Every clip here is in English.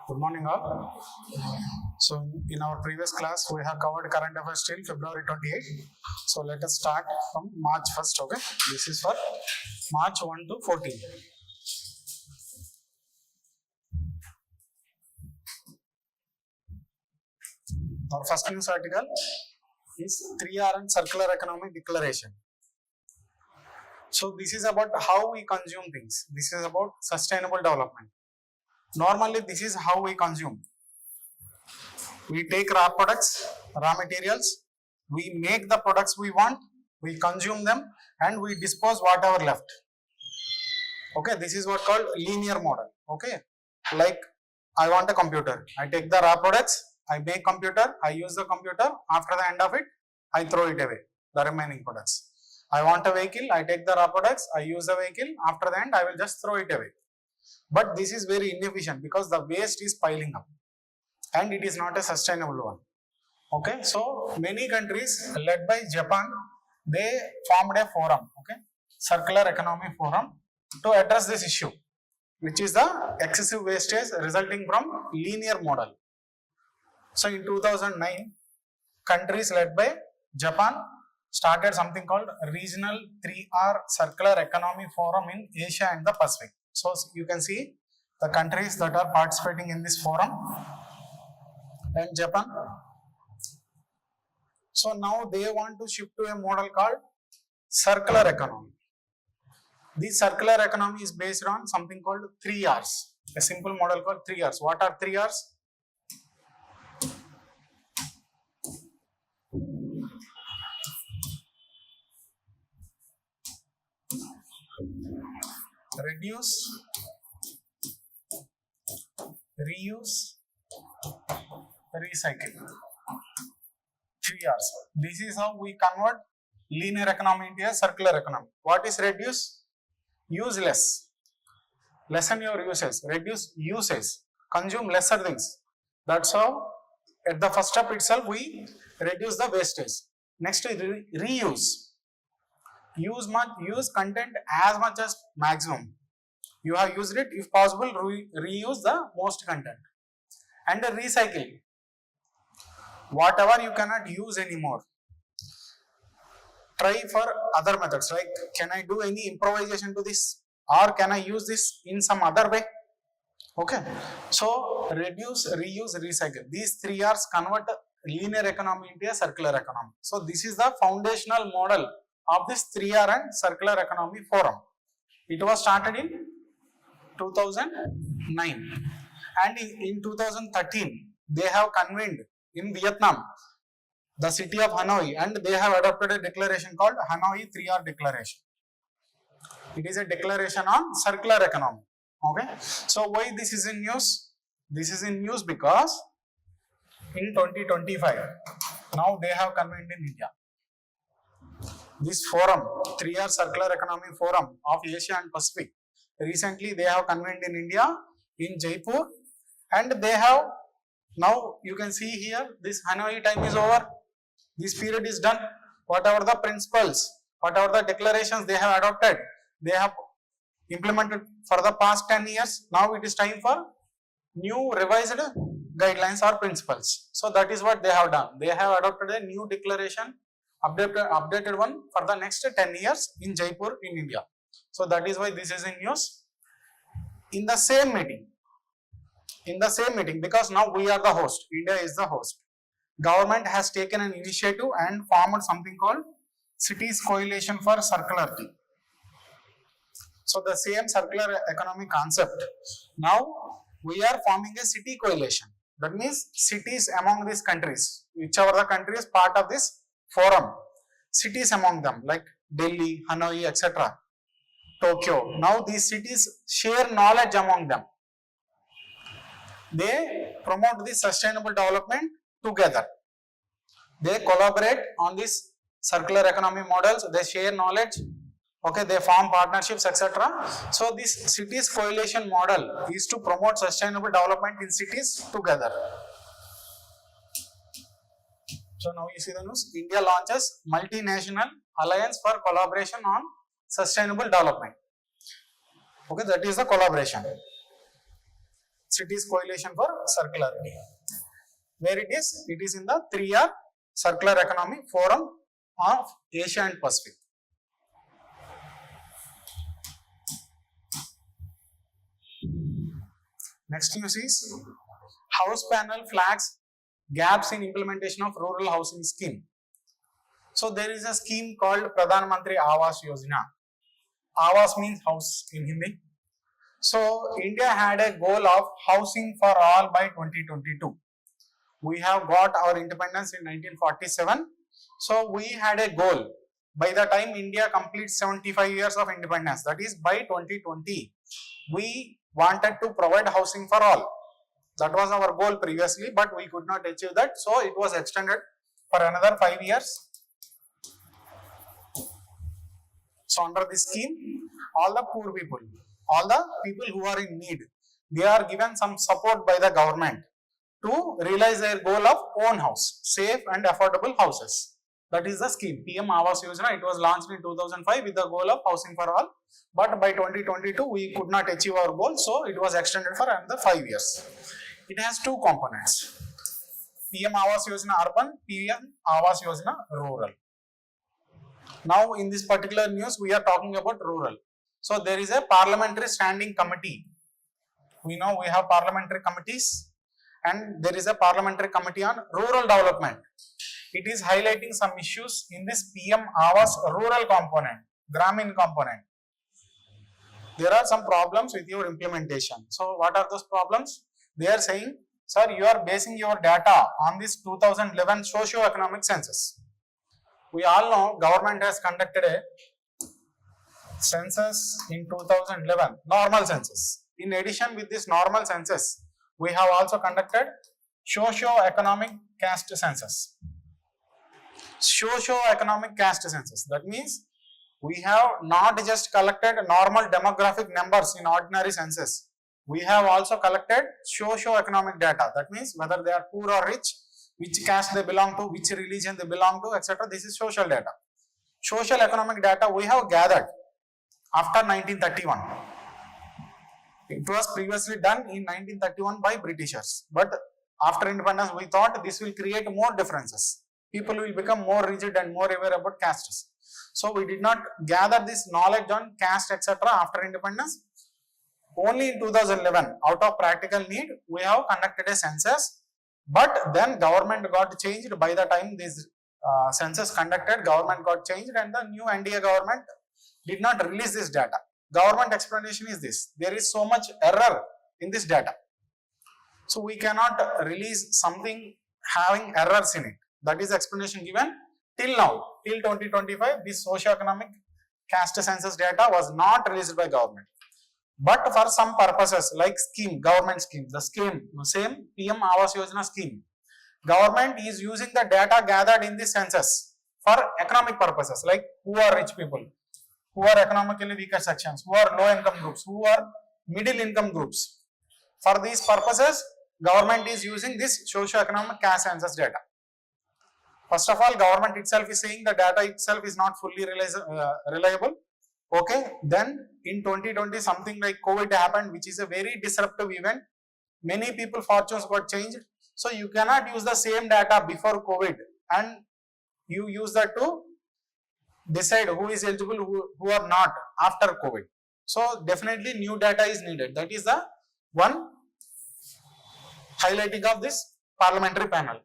Good morning all. So in our previous class we have covered current affairs till February 28. So let us start from March 1st. Okay, this is for March 1 to 14. Our first news article is 3R and Circular Economy Declaration. So this is about how we consume things. This is about sustainable development. Normally this is how we consume. We take raw products, raw materials, we make the products we want, we consume them and we dispose whatever left. Okay, this is what called linear model. Okay, like I want a computer, I take the raw products, I make computer, I use the computer, after the end of it, I throw it away, the remaining products. I want a vehicle, I take the raw products, I use the vehicle, after the end I will just throw it away. But this is very inefficient because the waste is piling up and it is not a sustainable one. Okay, so many countries led by Japan, they formed a forum, okay, Circular Economy Forum, to address this issue, which is the excessive wastage resulting from linear model. So in 2009, countries led by Japan started something called Regional 3R Circular Economy Forum in Asia and the Pacific. So you can see the countries that are participating in this forum and Japan. So now they want to shift to a model called circular economy. This circular economy is based on something called 3Rs, a simple model called 3Rs. What are 3Rs? Reduce, reuse, recycle. 3Rs. This is how we convert linear economy into a circular economy. What is reduce? Use less. Lessen your uses. Reduce uses. Consume lesser things. That's how at the first step itself we reduce the wastage. Next is reuse. Use content as much as maximum. You have used it, if possible, reuse the most content. And recycle. Whatever you cannot use anymore, try for other methods, like can I do any improvisation to this or can I use this in some other way? Okay, so reduce, reuse, recycle. These 3Rs convert linear economy into a circular economy. So this is the foundational model of this 3R and Circular Economy Forum. It was started in 2009 and in 2013 they have convened in Vietnam, the city of Hanoi, and they have adopted a declaration called Hanoi 3R Declaration. It is a declaration on circular economy. Okay, so why this is in news? This is in news because in 2025, now they have convened in India. This forum, 3R Circular Economy Forum of Asia and Pacific, recently they have convened in India, in Jaipur, and they have, now you can see here, this Hanoi time is over, this period is done. Whatever the principles, whatever the declarations they have adopted, they have implemented for the past 10 years, now it is time for new revised guidelines or principles. So that is what they have done. They have adopted a new declaration, updated one for the next 10 years in Jaipur in India. So that is why this is in news. In the same meeting, because now we are the host, India is the host, government has taken an initiative and formed something called Cities Coalition for Circularity. So the same circular economy concept, now we are forming a city coalition. That means cities among these countries, whichever the country is part of this forum, cities among them like Delhi, Hanoi, etc., Tokyo. Now these cities share knowledge among them. They promote this sustainable development together. They collaborate on these circular economy models, they share knowledge, okay, they form partnerships, etc. So this cities coalition model is to promote sustainable development in cities together. So now you see the news, India launches multinational alliance for collaboration on sustainable development. Okay, that is the collaboration. Cities Coalition for Circularity. Where it is? It is in the 3R Circular Economy Forum of Asia and Pacific. Next news is House panel flags gaps in implementation of rural housing scheme. So there is a scheme called Pradhan Mantri Awas Yojana. Awas means house in Hindi. So India had a goal of housing for all by 2022. We have got our independence in 1947. So we had a goal by the time India completes 75 years of independence, that is by 2020, we wanted to provide housing for all. That was our goal previously, but we could not achieve that. So it was extended for another 5 years. So under this scheme, all the poor people, all the people who are in need, they are given some support by the government to realize their goal of own house, safe and affordable houses. That is the scheme, PM Awas Yojana. It was launched in 2005 with the goal of housing for all. But by 2022, we could not achieve our goal. So it was extended for another 5 years. It has two components. PM Awas Yojana Urban, PM Awas Yojana Rural. Now in this particular news, we are talking about rural. So there is a parliamentary standing committee. We know we have parliamentary committees and there is a parliamentary committee on rural development. It is highlighting some issues in this PM Awas rural component, Gramin component. There are some problems with your implementation. So what are those problems? They are saying, sir, you are basing your data on this 2011 socio-economic census. We all know government has conducted a census in 2011, normal census. In addition with this normal census, we have also conducted socio-economic caste census. Socio-economic caste census. That means we have not just collected normal demographic numbers in ordinary census. We have also collected socio-economic data. That means whether they are poor or rich, which caste they belong to, which religion they belong to, etc. This is social data. Social economic data we have gathered after 1931. It was previously done in 1931 by Britishers. But after independence, we thought this will create more differences. People will become more rigid and more aware about castes. So we did not gather this knowledge on caste, etc. after independence. Only in 2011, out of practical need, we have conducted a census. But then government got changed. By the time this census conducted, government got changed and the new NDA government did not release this data. Government explanation is this: there is so much error in this data. So we cannot release something having errors in it. That is explanation given till now, till 2025. This socio-economic caste census data was not released by government. But for some purposes like scheme, government scheme, the scheme, same PM Awas Yojana scheme, government is using the data gathered in this census for economic purposes, like who are rich people, who are economically weaker sections, who are low income groups, who are middle income groups. For these purposes, government is using this socio-economic caste census data. First of all, government itself is saying the data itself is not fully reliable. Okay, then in 2020 something like COVID happened, which is a very disruptive event. Many people fortunes got changed. So you cannot use the same data before COVID and you use that to decide who is eligible, who are not after COVID. So definitely new data is needed. That is the one highlighting of this parliamentary panel.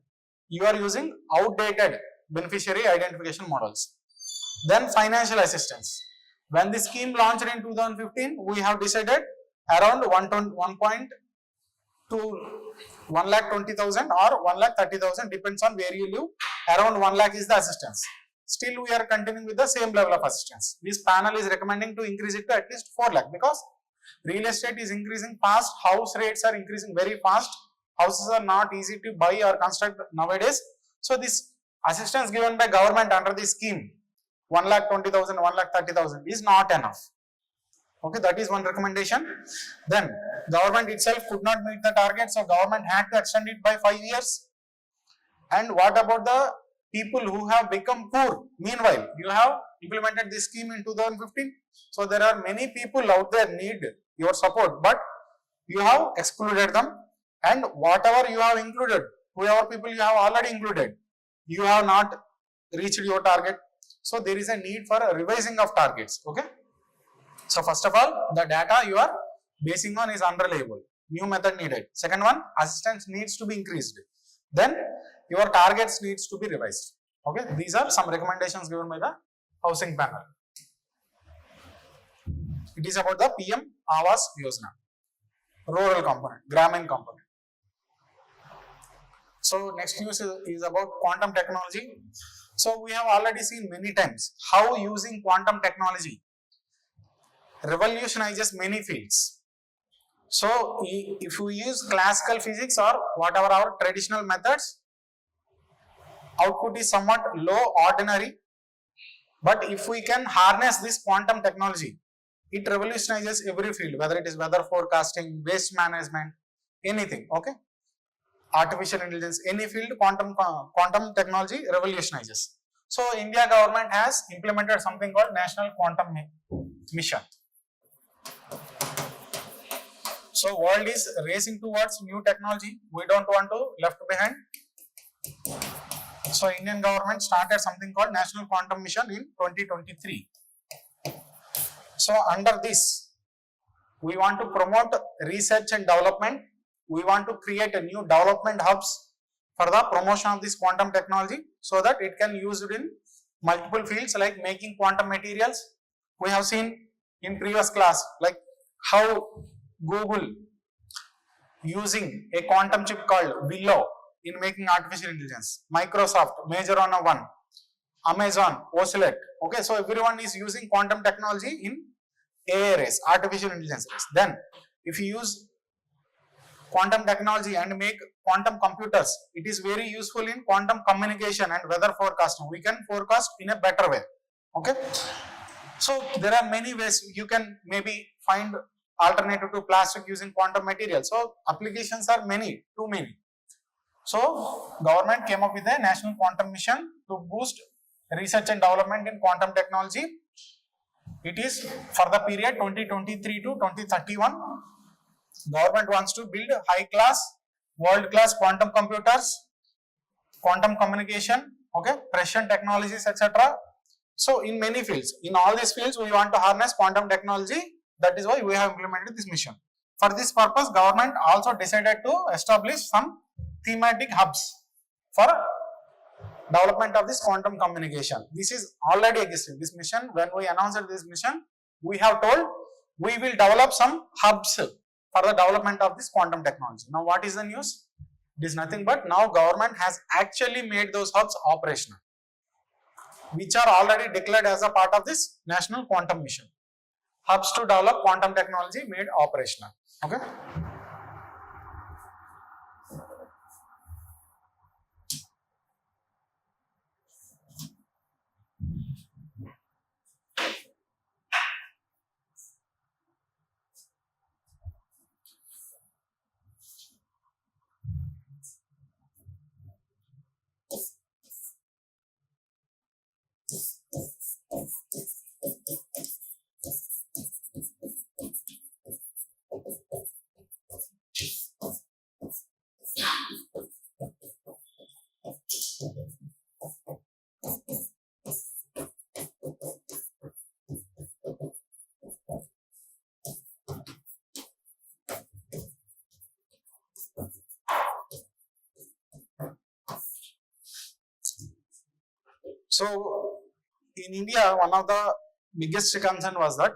You are using outdated beneficiary identification models. Then financial assistance. When the scheme launched in 2015, we have decided around 1,20,000 or 1,30,000 depends on where you live. Around 1 lakh is the assistance. Still we are continuing with the same level of assistance. This panel is recommending to increase it to at least 4 lakh because real estate is increasing fast, house rates are increasing very fast, houses are not easy to buy or construct nowadays. So this assistance given by government under this scheme, 1,20,000, 1,30,000 is not enough. Okay, that is one recommendation. Then government itself could not meet the target, so government had to extend it by 5 years. And what about the people who have become poor? Meanwhile, you have implemented this scheme in 2015. So there are many people out there need your support, but you have excluded them, and whatever you have included, whoever people you have already included, you have not reached your target. So there is a need for a revising of targets. Okay. So first of all, the data you are basing on is unreliable. New method needed. Second one, assistance needs to be increased. Then your targets needs to be revised. Okay. These are some recommendations given by the housing panel. It is about the PM Awas Yojana, rural component, Gramin component. So next news is about quantum technology. So we have already seen many times how using quantum technology revolutionizes many fields. So if we use classical physics or whatever our traditional methods, output is somewhat low, ordinary. But if we can harness this quantum technology, it revolutionizes every field, whether it is weather forecasting, waste management, anything. Okay. Artificial intelligence, any field, quantum technology revolutionizes. So India government has implemented something called National Quantum Mission. So world is racing towards new technology. We don't want to left behind. So Indian government started something called National Quantum Mission in 2023. So under this, we want to promote research and development. We want to create a new development hubs for the promotion of this quantum technology so that it can be used in multiple fields like making quantum materials. We have seen in previous class like how Google using a quantum chip called Willow in making artificial intelligence. Microsoft, Majorana 1, Amazon, Oscillate. Okay, so everyone is using quantum technology in AI race, artificial intelligence race. Then if you use quantum technology and make quantum computers, it is very useful in quantum communication and weather forecasting. We can forecast in a better way. Okay. So there are many ways you can maybe find alternative to plastic using quantum material. So applications are many, too many. So government came up with a National Quantum Mission to boost research and development in quantum technology. It is for the period 2023 to 2031. Government wants to build high-class, world-class quantum computers, quantum communication, okay, precision technologies, etc. So in many fields, in all these fields, we want to harness quantum technology. That is why we have implemented this mission. For this purpose, government also decided to establish some thematic hubs for development of this quantum communication. This is already existing. This mission, when we announced this mission, we have told we will develop some hubs for the development of this quantum technology. Now what is the news? It is nothing but now government has actually made those hubs operational, which are already declared as a part of this National Quantum Mission. Hubs to develop quantum technology made operational. Okay. So in India, one of the biggest concern was that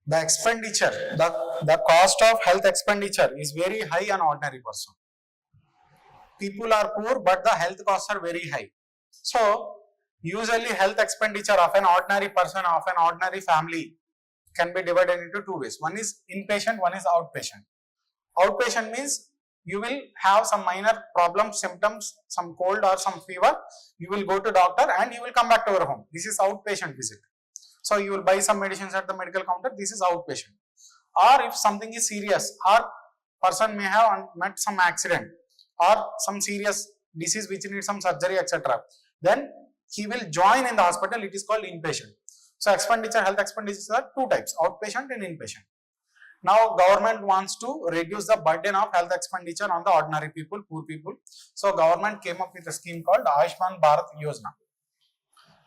the expenditure, the cost of health expenditure is very high on ordinary person. People are poor, but the health costs are very high. So usually health expenditure of an ordinary person, of an ordinary family can be divided into two ways. One is inpatient, one is outpatient. Outpatient means you will have some minor problems, symptoms, some cold or some fever, you will go to doctor and you will come back to your home. This is outpatient visit. So you will buy some medicines at the medical counter, this is outpatient. Or if something is serious, or person may have met some accident or some serious disease which needs some surgery, etc. Then he will join in the hospital, it is called inpatient. So expenditure, health expenditures are two types, outpatient and inpatient. Now government wants to reduce the burden of health expenditure on the ordinary people, poor people. So government came up with a scheme called Ayushman Bharat Yojana.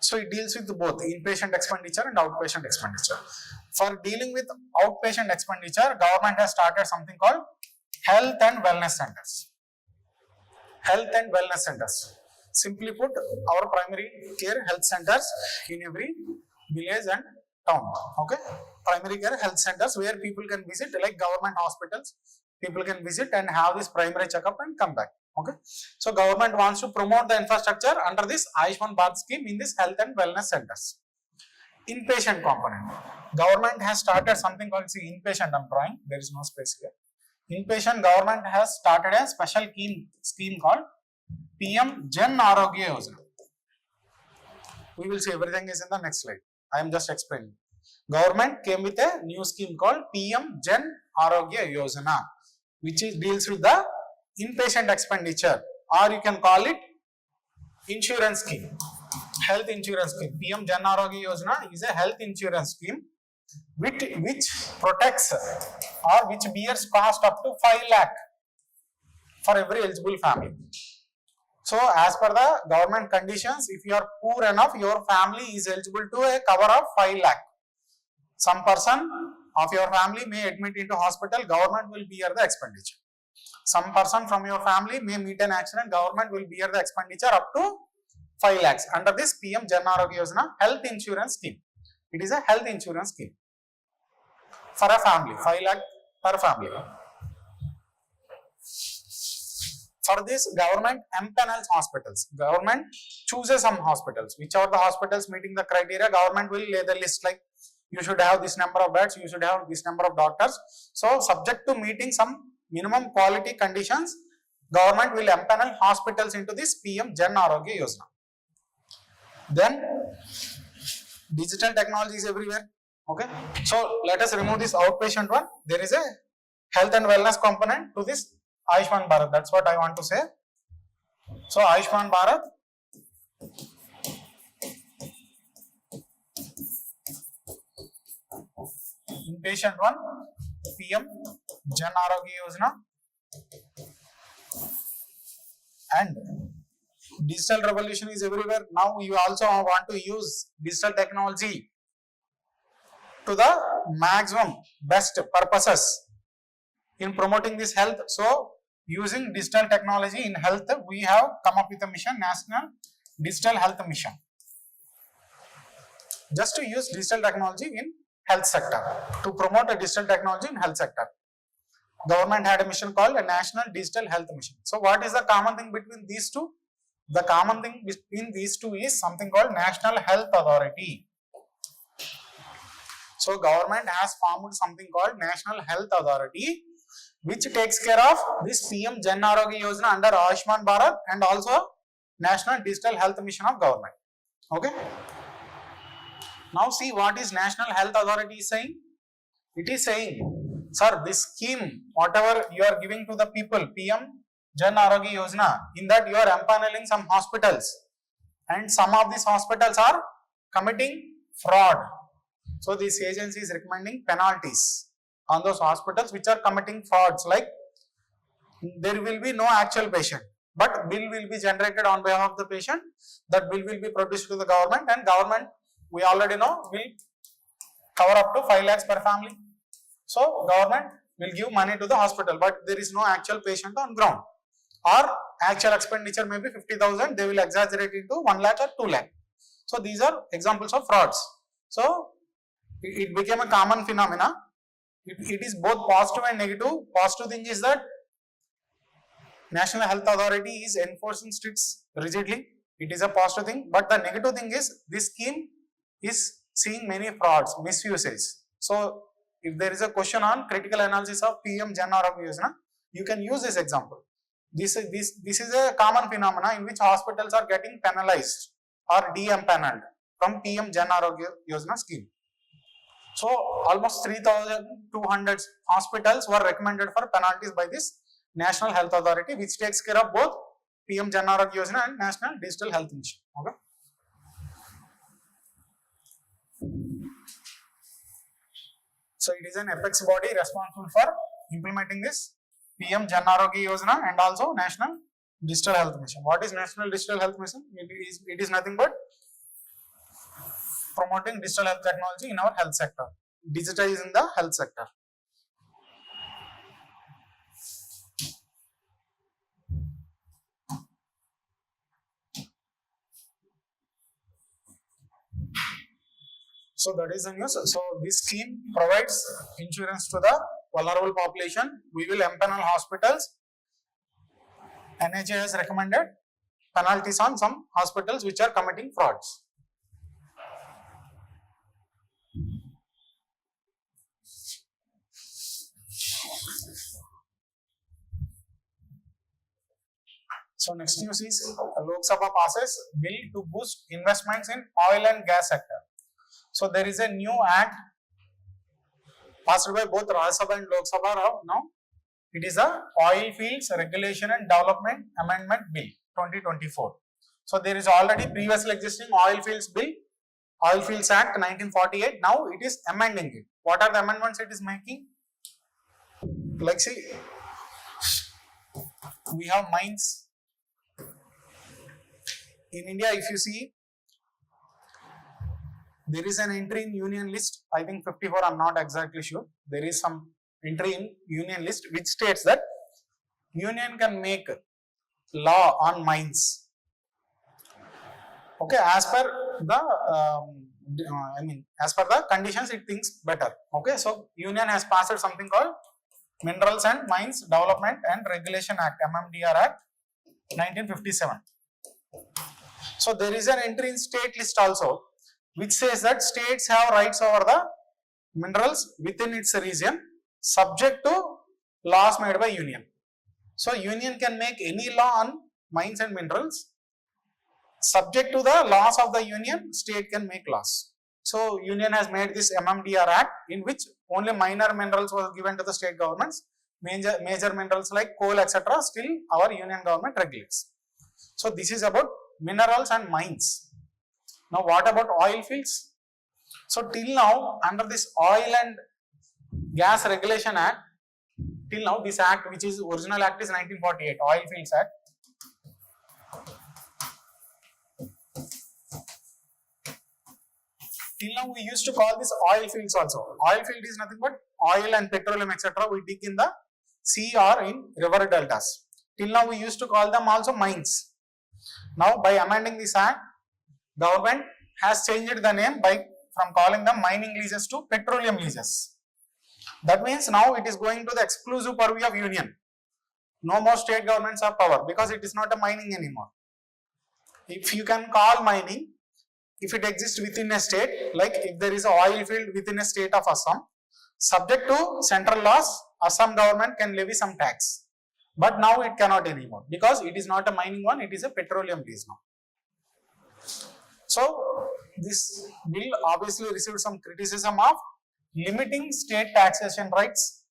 So it deals with both inpatient expenditure and outpatient expenditure. For dealing with outpatient expenditure, government has started something called health and wellness centers. Health and wellness centers. Simply put, our primary care health centers in every village and town. Okay, primary care health centers where people can visit, like government hospitals. People can visit and have this primary checkup and come back. Okay, so government wants to promote the infrastructure under this Ayushman Bharat scheme in this health and wellness centers. Inpatient component. Government has started something called, see, inpatient. I'm drawing. There is no space here. Inpatient, government has started a special scheme called PM Jan Arogya Yojana. We will see everything is in the next slide. I am just explaining. Government came with a new scheme called PM Jan Arogya Yojana, which deals with the inpatient expenditure, or you can call it insurance scheme, health insurance scheme. PM Jan Arogya Yojana is a health insurance scheme which protects or which bears cost up to 5 lakh for every eligible family. So as per the government conditions, if you are poor enough, your family is eligible to a cover of 5 lakh. Some person of your family may admit into hospital, government will bear the expenditure. Some person from your family may meet an accident, government will bear the expenditure up to 5 lakhs under this PM Jan Arogya Yojana health insurance scheme. It is a health insurance scheme for a family, 5 lakh per family. For this, government empanels hospitals. Government chooses some hospitals. Which are the hospitals meeting the criteria, government will lay the list, like you should have this number of beds, you should have this number of doctors. So subject to meeting some minimum quality conditions, government will empanel hospitals into this PM Jan Arogya Yojana. Then digital technology is everywhere. Okay, so let us remove this outpatient one. There is a health and wellness component to this Ayushman Bharat. That's what I want to say. So Ayushman Bharat, inpatient one, PM Jan Arogya Yojana, and digital revolution is everywhere. Now you also want to use digital technology to the maximum best purposes in promoting this health. So using digital technology in health, we have come up with a mission, National Digital Health Mission. Just to use digital technology in health sector, to promote a digital technology in health sector. Government had a mission called a National Digital Health Mission. So what is the common thing between these two? The common thing between these two is something called National Health Authority. So government has formed something called National Health Authority, which takes care of this PM Jan Arogya Yojana under Ayushman Bharat and also National Digital Health Mission of government. Okay. Now see what is National Health Authority is saying. It is saying, sir, this scheme, whatever you are giving to the people, PM Jan Arogya Yojana, in that you are empaneling some hospitals, and some of these hospitals are committing fraud. So this agency is recommending penalties on those hospitals which are committing frauds, like there will be no actual patient, but bill will be generated on behalf of the patient. That bill will be produced to the government, and government, we already know, will cover up to 5 lakhs per family. So government will give money to the hospital, but there is no actual patient on ground, or actual expenditure may be 50,000, they will exaggerate into 1 lakh or 2 lakh. So these are examples of frauds. So it became a common phenomena. It is both positive and negative. Positive thing is that National Health Authority is enforcing strict rigidly. It is a positive thing. But the negative thing is this scheme is seeing many frauds, misuses. So if there is a question on critical analysis of PM Jan Arogya Yojana, you can use this example. This is a common phenomena in which hospitals are getting penalized or de-empaneled from PM Jan Arogya Yojana scheme. So almost 3,200 hospitals were recommended for penalties by this National Health Authority, which takes care of both PM Jan Arogya Yojana and National Digital Health Mission. Okay. So it is an apex body responsible for implementing this PM Jan Arogya Yojana and also National Digital Health Mission. What is National Digital Health Mission? It is nothing but promoting digital health technology in our health sector, digitizing the health sector. So that is the news. So this scheme provides insurance to the vulnerable population. We will empanel hospitals. NHA has recommended penalties on some hospitals which are committing frauds. So next news is Lok Sabha passes bill to boost investments in oil and gas sector. So there is a new act passed by both Rajya Sabha and Lok Sabha now. It is a Oil Fields Regulation and Development Amendment Bill 2024. So there is already previously existing Oil Fields Bill, Oil Fields Act 1948. Now it is amending it. What are the amendments it is making? Like see, we have mines. In India, if you see, there is an entry in union list, I think 54, I am not exactly sure. There is some entry in union list which states that union can make law on mines. Okay, as per the, as per the conditions it thinks better. Okay, so union has passed something called Minerals and Mines Development and Regulation Act, MMDR Act 1957. So there is an entry in state list also, which says that states have rights over the minerals within its region subject to laws made by union. So union can make any law on mines and minerals. Subject to the laws of the union, state can make laws. So union has made this MMDR Act in which only minor minerals were given to the state governments. Major minerals like coal, etc. still our union government regulates. So this is about minerals and mines. Now what about oil fields? So till now under this Oil and Gas Regulation Act, till now this act, which is original act is 1948, Oil Fields Act. Till now we used to call this oil fields also. Oil field is nothing but oil and petroleum, etc. we dig in the sea or in river deltas. Till now we used to call them also mines. Now by amending this act, government has changed the name from calling them mining leases to petroleum leases. That means now it is going to the exclusive purview of union. No more state governments have power because it is not a mining anymore. If you can call mining, if it exists within a state, like if there is an oil field within a state of Assam, subject to central laws, Assam government can levy some tax. But now it cannot anymore because it is not a mining one, it is a petroleum lease now. So this bill obviously received some criticism of limiting state taxation rights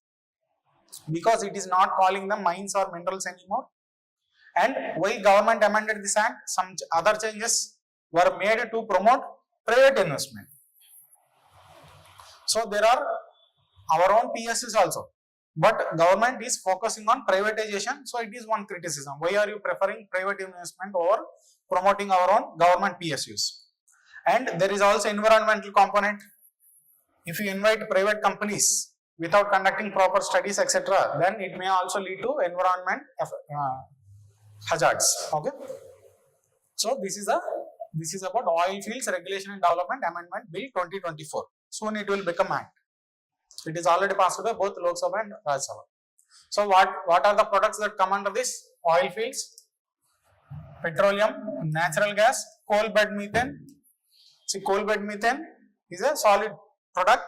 because it is not calling them mines or minerals anymore. And while government amended this act, some other changes were made to promote private investment. So there are our own PSUs also, but government is focusing on privatization. So it is one criticism. Why are you preferring private investment over promoting our own government PSUs? And there is also environmental component. If you invite private companies without conducting proper studies, etc., then it may also lead to environment hazards. Okay. So this is about Oil Fields Regulation and Development Amendment Bill 2024. Soon it will become act. It is already passed by both Lok Sabha and Rajya Sabha. So what are the products that come under this? Oil fields, petroleum, natural gas, coal bed methane. See, coal bed methane is a solid product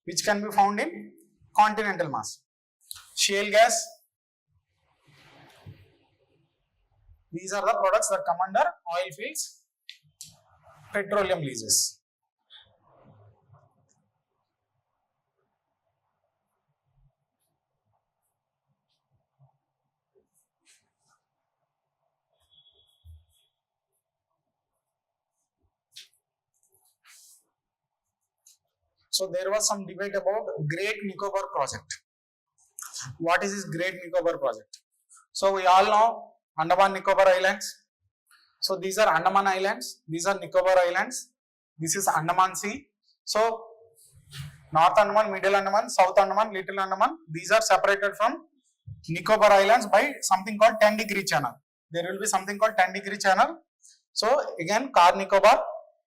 which can be found in continental mass. Shale gas. These are the products that come under oil fields, petroleum leases. So there was some debate about Great Nicobar project. What is this Great Nicobar project? So we all know Andaman Nicobar Islands. So these are Andaman Islands, these are Nicobar Islands, this is Andaman Sea. So North Andaman, Middle Andaman, South Andaman, Little Andaman, these are separated from Nicobar Islands by something called 10-degree channel. There will be something called 10-degree channel. So again, Car Nicobar,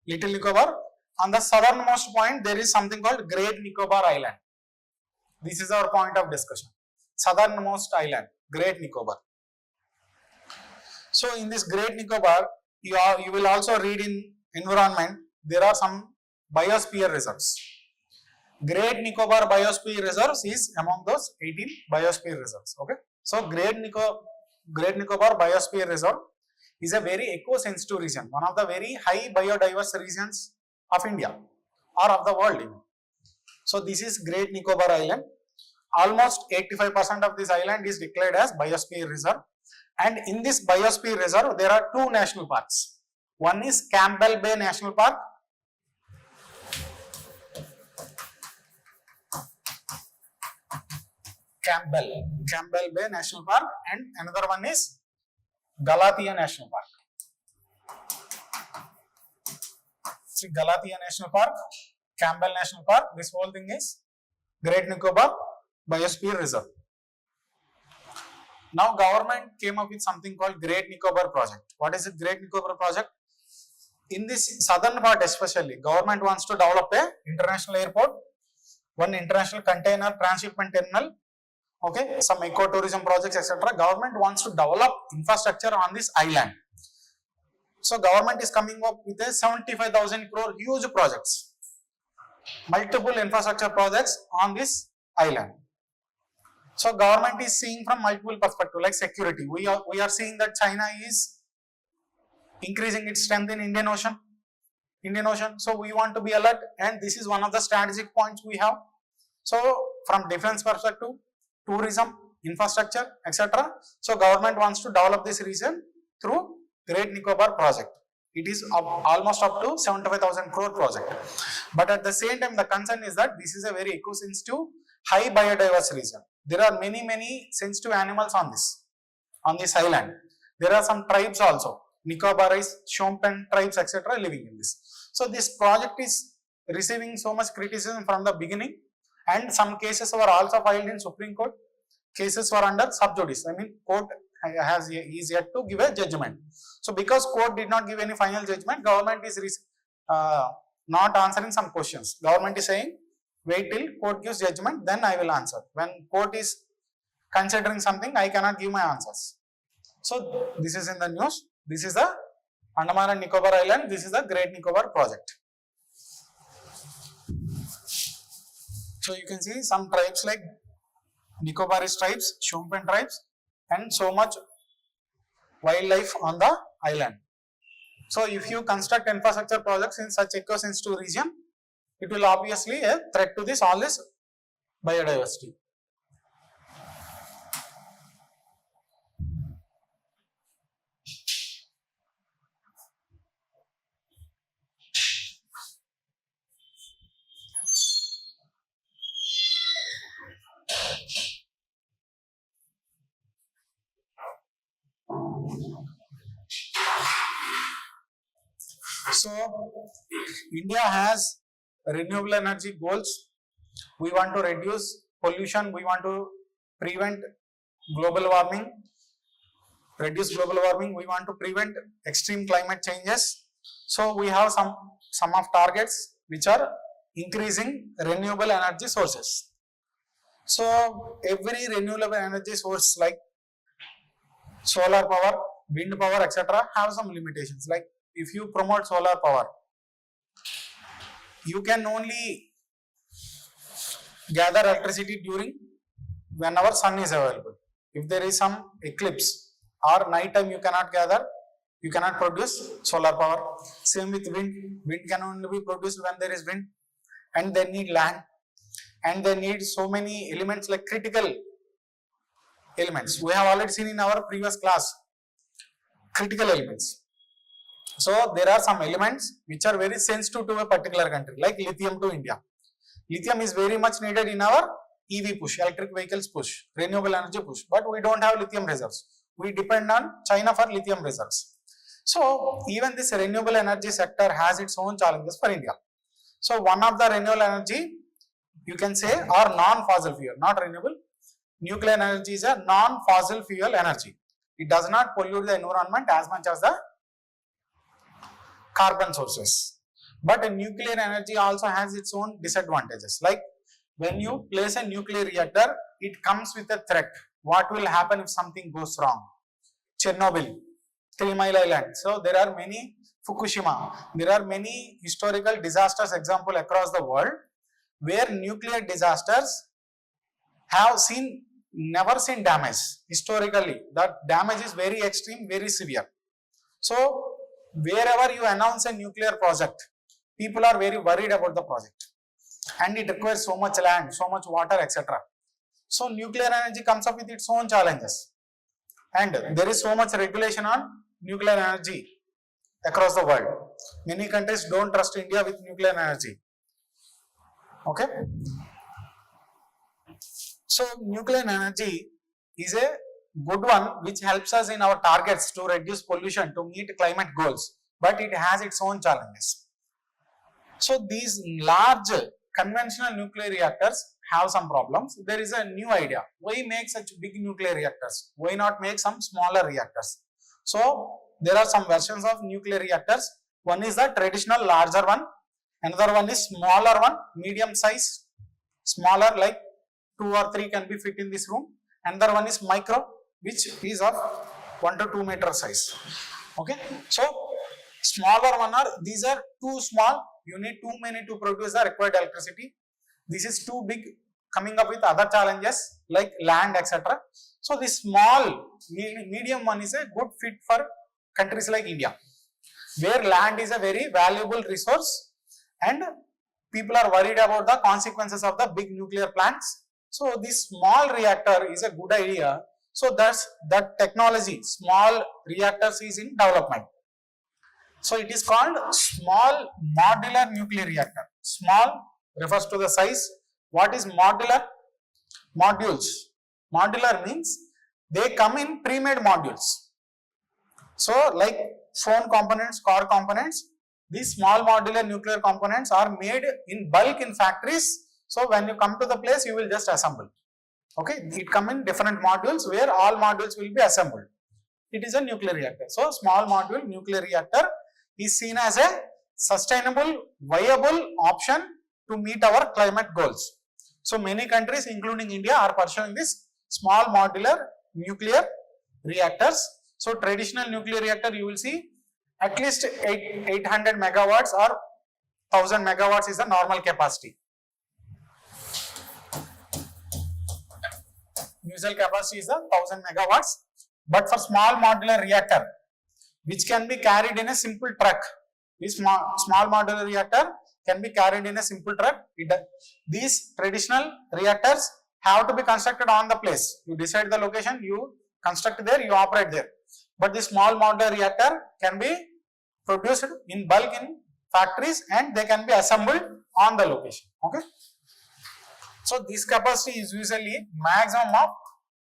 Little Nicobar. On the southernmost point, there is something called Great Nicobar Island. This is our point of discussion. Southernmost island, Great Nicobar. So in this Great Nicobar, you will also read in environment, there are some biosphere reserves. Great Nicobar Biosphere Reserves is among those 18 biosphere reserves. Okay. So Great Nicobar Biosphere Reserve is a very eco-sensitive region, one of the very high biodiverse regions of India or of the world even. So this is Great Nicobar Island. Almost 85% of this island is declared as Biosphere Reserve. And in this Biosphere Reserve, there are two national parks. One is Campbell Bay National Park. Campbell Bay National Park, and another one is Galathea National Park. See, Galathea National Park, Campbell National Park, this whole thing is Great Nicobar Biosphere Reserve. Now government came up with something called Great Nicobar Project. What is it, Great Nicobar Project? In this southern part especially, government wants to develop a international airport, one international container transshipment terminal, okay, some ecotourism projects, etc. Government wants to develop infrastructure on this island. So government is coming up with a 75,000 crore huge projects, multiple infrastructure projects on this island. So government is seeing from multiple perspectives, like security. We are seeing that China is increasing its strength in Indian Ocean. So we want to be alert, and this is one of the strategic points we have. So from defense perspective, tourism, infrastructure, etc. So government wants to develop this region through Great Nicobar project. It is almost up to 75,000 crore project. But at the same time, the concern is that this is a very eco-sensitive, high biodiverse region. There are many sensitive animals on this island. There are some tribes also, Nicobaris, Shompen tribes, etc. living in this. So this project is receiving so much criticism from the beginning, and some cases were also filed in Supreme Court. Cases were under sub judice. I mean, court is yet to give a judgment. So because court did not give any final judgment, government is not answering some questions. Government is saying, wait till court gives judgment, then I will answer. When court is considering something, I cannot give my answers. So this is in the news. This is the Andaman and Nicobar Island. This is the Great Nicobar project. So you can see some tribes like Nicobaris tribes, Shompen tribes, and so much wildlife on the island. So if you construct infrastructure projects in such eco-sensitive region, it will obviously a threat to all this biodiversity. So India has renewable energy goals. We want to reduce pollution. We want to prevent global warming, reduce global warming. We want to prevent extreme climate changes. So we have some of targets which are increasing renewable energy sources. So every renewable energy source like solar power, wind power, etc. have some limitations. Like if you promote solar power, you can only gather electricity during whenever sun is available. If there is some eclipse or night time, you cannot gather, you cannot produce solar power. Same with wind. Wind can only be produced when there is wind, and they need land, and they need so many elements like critical elements. We have already seen in our previous class critical elements. So there are some elements which are very sensitive to a particular country, like lithium to India. Lithium is very much needed in our EV push, electric vehicles push, renewable energy push, but we don't have lithium reserves. We depend on China for lithium reserves. So even this renewable energy sector has its own challenges for India. So one of the renewable energy, you can say, are non-fossil fuel, not renewable. Nuclear energy is a non-fossil fuel energy. It does not pollute the environment as much as the carbon sources. But nuclear energy also has its own disadvantages. Like when you place a nuclear reactor, it comes with a threat. What will happen if something goes wrong? Chernobyl, 3 Mile Island. So there are many, Fukushima. There are many historical disasters example across the world where nuclear disasters have never seen damage historically. That damage is very extreme, very severe. So wherever you announce a nuclear project, people are very worried about the project, and it requires so much land, so much water, etc. So nuclear energy comes up with its own challenges, and there is so much regulation on nuclear energy across the world. Many countries don't trust India with nuclear energy. Okay. So nuclear energy is a good one which helps us in our targets to reduce pollution, to meet climate goals, but it has its own challenges. So these large conventional nuclear reactors have some problems. There is a new idea. Why make such big nuclear reactors? Why not make some smaller reactors? So there are some versions of nuclear reactors. One is the traditional larger one. Another one is smaller one, medium size, smaller, like 2 or 3 can be fit in this room. Another one is micro, which is of 1 to 2 meter size. Okay. So smaller one are, these are too small. You need too many to produce the required electricity. This is too big, coming up with other challenges like land, etc. So this small, medium one is a good fit for countries like India, where land is a very valuable resource and people are worried about the consequences of the big nuclear plants. So this small reactor is a good idea. So that's that technology, small reactors, is in development. So it is called small modular nuclear reactor. Small refers to the size. What is modular? Modules. Modular means they come in pre-made modules. So like phone components, car components, these small modular nuclear components are made in bulk in factories. So when you come to the place, you will just assemble. Okay, it come in different modules where all modules will be assembled. It is a nuclear reactor. So small module nuclear reactor is seen as a sustainable, viable option to meet our climate goals. So many countries, including India, are pursuing this small modular nuclear reactors. So traditional nuclear reactor, you will see at least 800 megawatts or 1000 megawatts is the normal capacity. Usual capacity is the 1000 megawatts. But for small modular reactor, which can be carried in a simple truck, this small modular reactor can be carried in a simple truck. These traditional reactors have to be constructed on the place. You decide the location, you construct there, you operate there. But this small modular reactor can be produced in bulk in factories and they can be assembled on the location. Okay. So this capacity is usually maximum of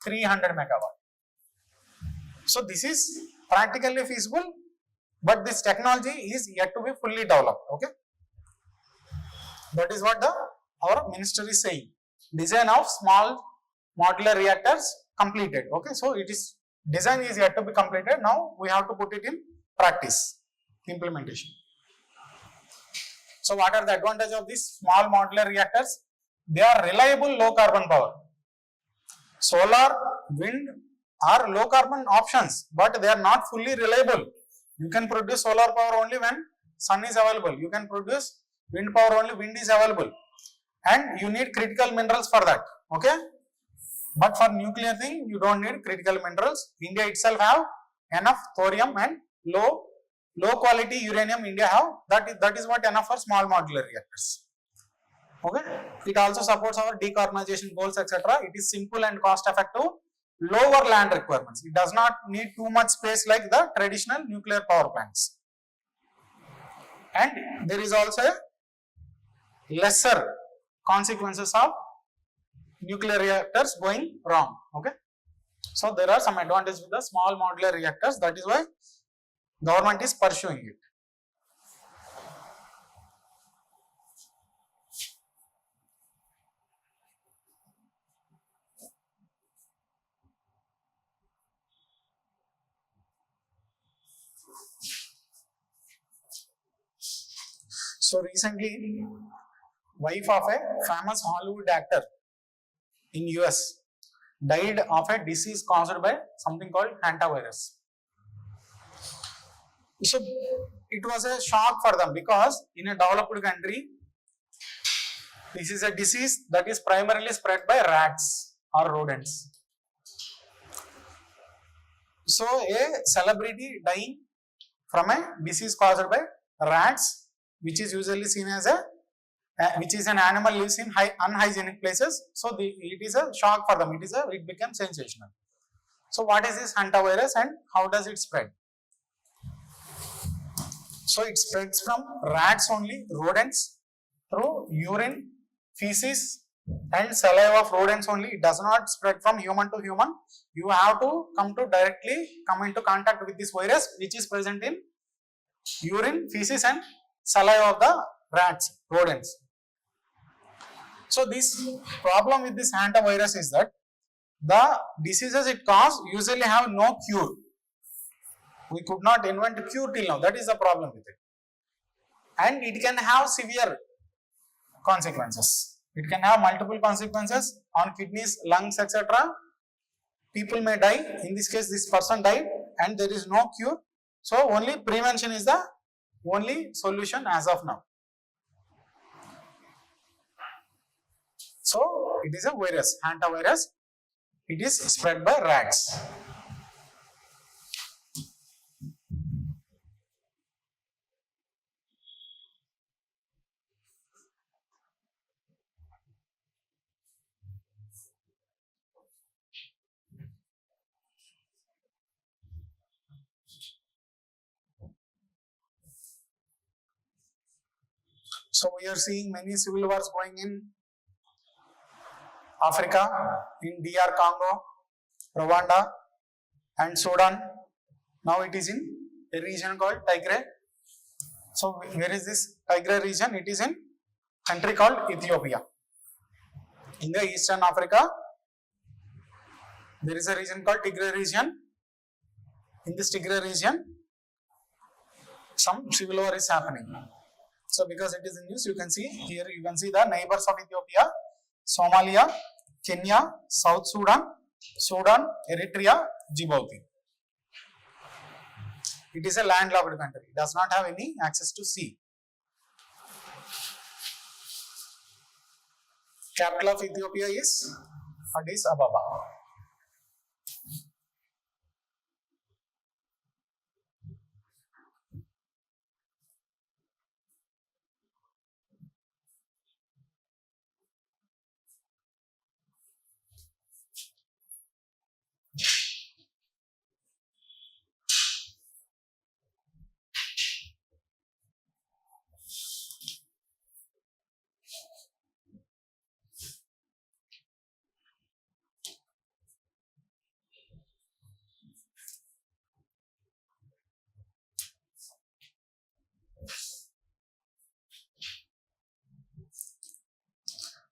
300 megawatt. So this is practically feasible, but this technology is yet to be fully developed. Okay. That is what our minister is saying. Design of small modular reactors completed. Okay. So it is, design is yet to be completed. Now we have to put it in practice, implementation. So what are the advantages of these small modular reactors? They are reliable low carbon power. Solar, wind are low carbon options, but they are not fully reliable. You can produce solar power only when sun is available. You can produce wind power only wind is available. And you need critical minerals for that. Okay. But for nuclear thing, you don't need critical minerals. India itself have enough thorium and low quality uranium India have. That is what enough for small modular reactors. Okay. It also supports our decarbonization goals, etc. It is simple and cost effective, lower land requirements. It does not need too much space like the traditional nuclear power plants. And there is also a lesser consequences of nuclear reactors going wrong. Okay. So there are some advantages with the small modular reactors. That is why government is pursuing it. So recently, wife of a famous Hollywood actor in US died of a disease caused by something called hantavirus. So it was a shock for them because in a developed country, this is a disease that is primarily spread by rats or rodents. So a celebrity dying from a disease caused by rats, which is usually seen as which is an animal lives in unhygienic places. So it is a shock for them. It becomes sensational. So what is this hantavirus and how does it spread? So it spreads from rats only, rodents, through urine, feces and saliva of rodents only. It does not spread from human to human. You have to directly come into contact with this virus, which is present in urine, feces and saliva of the rats, rodents. So this problem with this hantavirus is that the diseases it causes usually have no cure. We could not invent a cure till now. That is the problem with it. And it can have severe consequences. It can have multiple consequences on kidneys, lungs, etc. People may die. In this case, this person died and there is no cure. So only prevention is the only solution as of now. So it is a virus, hantavirus. It is spread by rats. So we are seeing many civil wars going in Africa, in DR Congo, Rwanda and Sudan. Now it is in a region called Tigray. So where is this Tigray region? It is in country called Ethiopia. In the Eastern Africa, there is a region called Tigray region. In this Tigray region, some civil war is happening. So because it is in news, you can see here, you can see the neighbors of Ethiopia, Somalia, Kenya, South Sudan, Sudan, Eritrea, Djibouti. It is a landlocked country. It does not have any access to sea. Capital of Ethiopia is Addis Ababa.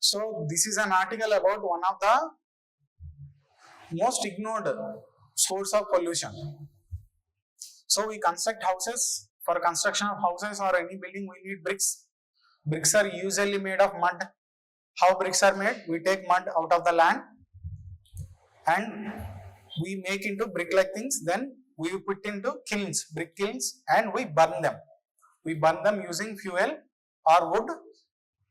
So this is an article about one of the most ignored source of pollution. So we construct houses. For construction of houses or any building, we need bricks. Bricks are usually made of mud. How bricks are made? We take mud out of the land and we make into brick-like things. Then we put into kilns, brick kilns, and we burn them. We burn them using fuel or wood.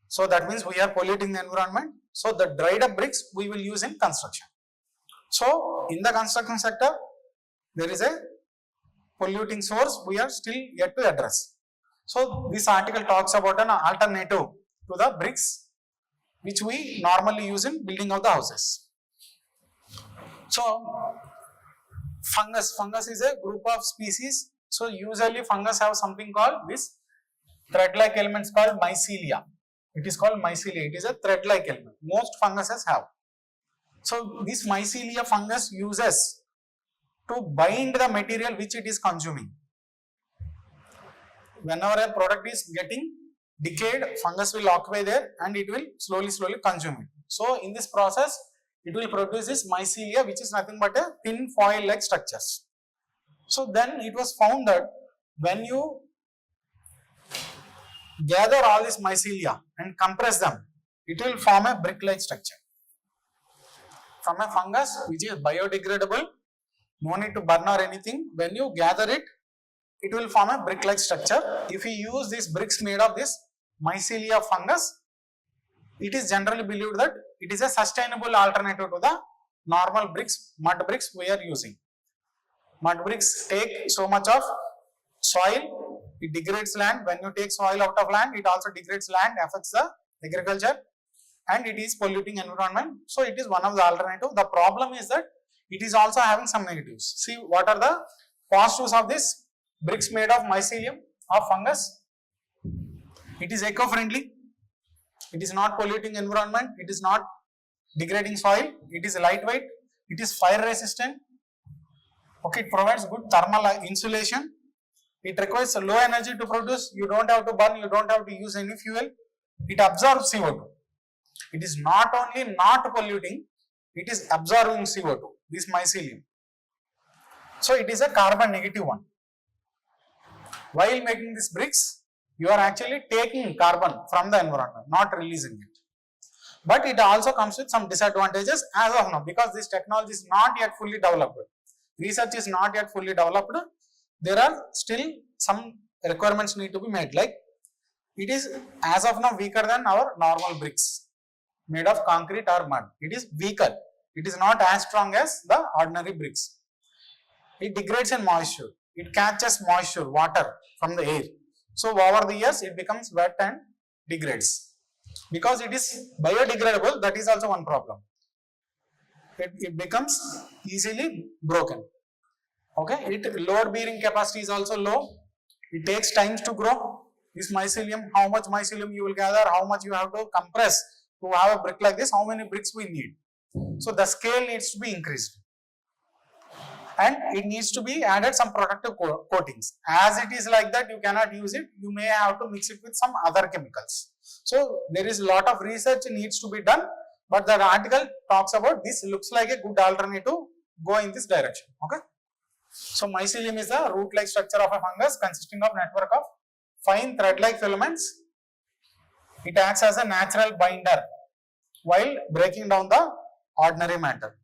So that means we are polluting the environment. So the dried up bricks we will use in construction. So in the construction sector, there is a polluting source we are still yet to address. So this article talks about an alternative to the bricks which we normally use in building of the houses. So fungus is a group of species. So usually fungus have something called this thread-like elements called mycelia. It is called mycelia. It is a thread-like element. Most funguses have. So this mycelia fungus uses to bind the material which it is consuming. Whenever a product is getting decayed, fungus will occupy there and it will slowly consume it. So in this process, it will produce this mycelia, which is nothing but a thin foil-like structures. So then it was found that when you gather all this mycelia and compress them, it will form a brick-like structure. From a fungus which is biodegradable, no need to burn or anything. When you gather it, it will form a brick-like structure. If we use these bricks made of this mycelia fungus, it is generally believed that it is a sustainable alternative to the normal bricks, mud bricks we are using. Mud bricks take so much of soil, it degrades land. When you take soil out of land, it also degrades land, affects the agriculture, and it is polluting environment. So it is one of the alternatives. The problem is that it is also having some negatives. See, what are the positives of this bricks made of mycelium of fungus? It is eco-friendly. It is not polluting environment. It is not degrading soil. It is lightweight. It is fire resistant. Okay, it provides good thermal insulation. It requires low energy to produce. You don't have to burn. You don't have to use any fuel. It absorbs CO2. It is not only not polluting, it is absorbing CO2, this mycelium. So it is a carbon negative one. While making these bricks, you are actually taking carbon from the environment, not releasing it. But it also comes with some disadvantages as of now, because this technology is not yet fully developed. Research is not yet fully developed. There are still some requirements need to be made, like it is as of now weaker than our normal bricks made of concrete or mud. It is weaker. It is not as strong as the ordinary bricks. It degrades in moisture. It catches moisture, water from the air. So over the years, it becomes wet and degrades. Because it is biodegradable, that is also one problem. It becomes easily broken. Okay, load bearing capacity is also low. It takes time to grow. This mycelium, how much mycelium you will gather, how much you have to compress to have a brick like this, how many bricks we need. So the scale needs to be increased. And it needs to be added some protective coatings. As it is like that, you cannot use it. You may have to mix it with some other chemicals. So there is a lot of research needs to be done. But the article talks about this looks like a good alternative. Go in this direction. Okay. So mycelium is the root-like structure of a fungus consisting of network of fine thread-like filaments. It acts as a natural binder while breaking down the ordinary matter.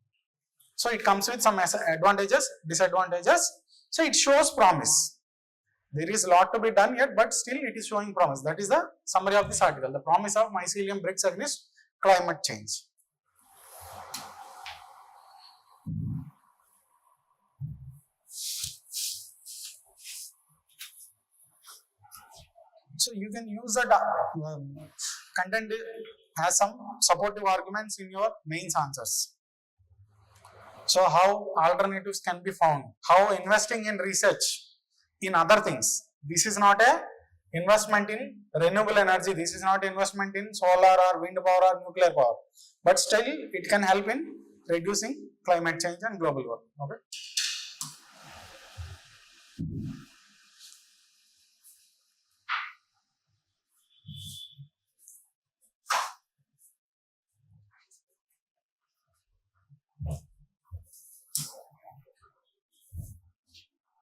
So it comes with some advantages, disadvantages. So it shows promise. There is a lot to be done yet, but still it is showing promise. That is the summary of this article. The promise of mycelium bricks against climate change. So you can use the content as some supportive arguments in your mains answers. So how alternatives can be found, how investing in research in other things. This is not a investment in renewable energy, this is not investment in solar or wind power or nuclear power, but still it can help in reducing climate change and global warming. Okay.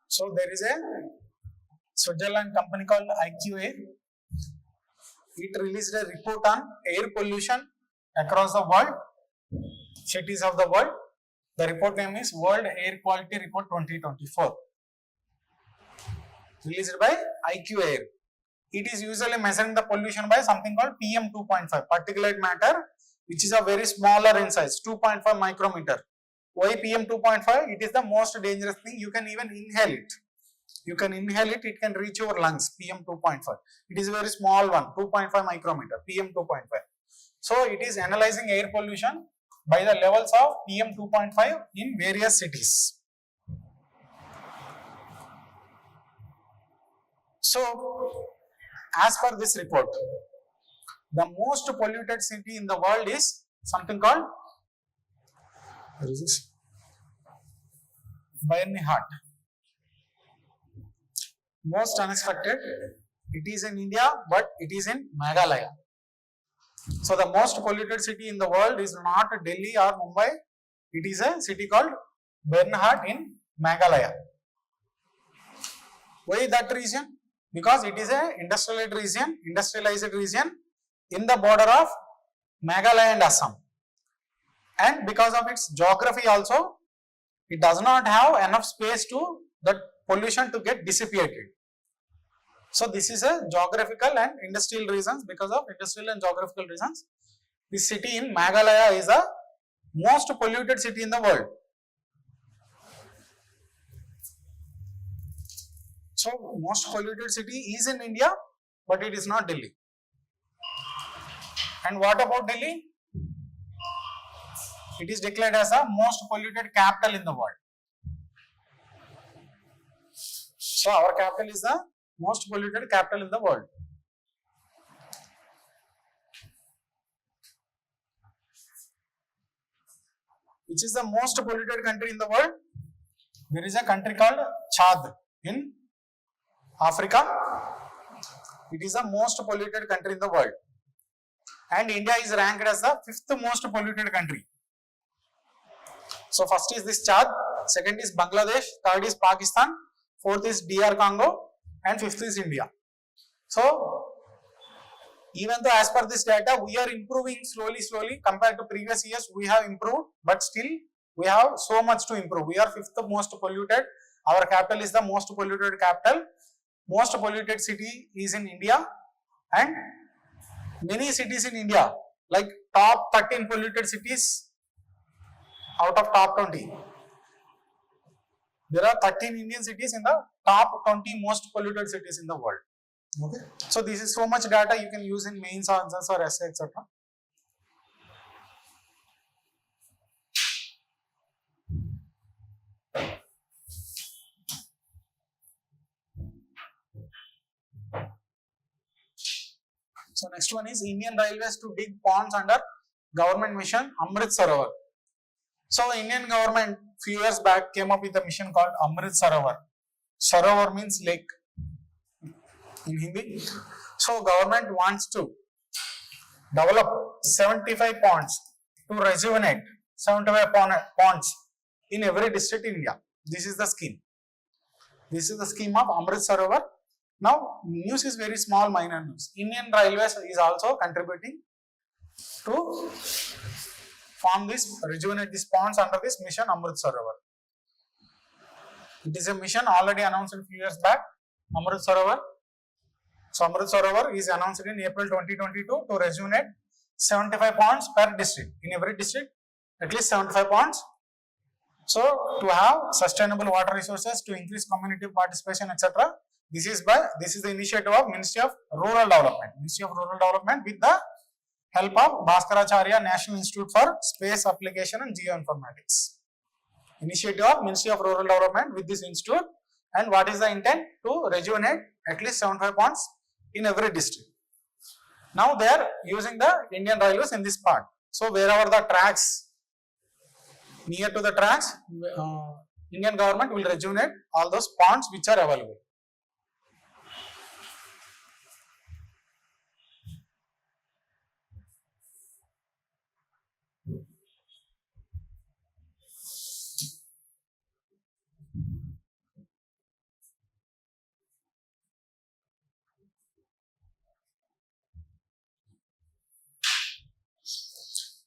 So there is a Switzerland company called IQA. It released a report on air pollution across the world, cities of the world. The report name is World Air Quality Report 2024. Released by IQA. It is usually measuring the pollution by something called PM 2.5, particulate matter, which is a very smaller in size, 2.5 micrometer. Why PM 2.5? It is the most dangerous thing. You can even inhale it. You can inhale it, it can reach your lungs, PM 2.5. It is a very small one, 2.5 micrometer, PM 2.5. So it is analyzing air pollution by the levels of PM 2.5 in various cities. So as per this report, The most polluted city in the world is something called Bairnihat. Most unexpected, it is in India, but it is in Meghalaya. So the most polluted city in the world is not Delhi or Mumbai. It is a city called Bairnihat in Meghalaya. Why that region? Because it is a industrialized region in the border of Meghalaya and Assam. And because of its geography also, it does not have enough space to that pollution to get dissipated. So this is a geographical and industrial reasons. Because of industrial and geographical reasons, this city in Meghalaya is the most polluted city in the world. So most polluted city is in India, but it is not Delhi. And what about Delhi? It is declared as the most polluted capital in the world. So our capital is the most polluted capital in the world. Which is the most polluted country in the world? There is a country called Chad in Africa. It is the most polluted country in the world. And India is ranked as the 5th most polluted country. So first is this Chad, second is Bangladesh, third is Pakistan, fourth is DR Congo, and fifth is India. So even though as per this data we are improving slowly compared to previous years, we have improved, but still we have so much to improve. We are 5th most polluted. Our capital is the most polluted capital. Most polluted city is in India, and many cities in India, like top 13 polluted cities out of top 20. There are 13 Indian cities in the top 20 most polluted cities in the world. Okay. So this is so much data you can use in mains answers or essay, etc. So next one is Indian Railways to dig ponds under government mission Amrit Sarovar. So Indian government few years back came up with a mission called Amrit Sarovar. Sarovar means lake in Hindi. So government wants to develop 75 ponds to rejuvenate 75 ponds in every district in India. This is the scheme. This is the scheme of Amrit Sarovar. Now news is very small, minor news. Indian Railways is also contributing to form this, rejuvenate these ponds under this mission Amrit Sarovar. It is a mission already announced a few years back, Amrit Sarovar. So Amrit Sarovar is announced in April 2022 to rejuvenate 75 ponds per district. In every district, at least 75 ponds. So to have sustainable water resources, to increase community participation, etc. This is the initiative of Ministry of Rural Development. Ministry of Rural Development with the help of Bhaskaracharya National Institute for Space Application and Geoinformatics. Initiative of Ministry of Rural Development with this institute, and what is the intent? To rejuvenate at least 75 ponds in every district. Now they are using the Indian Railways in this part. So wherever the tracks, near to the tracks, Indian government will rejuvenate all those ponds which are available.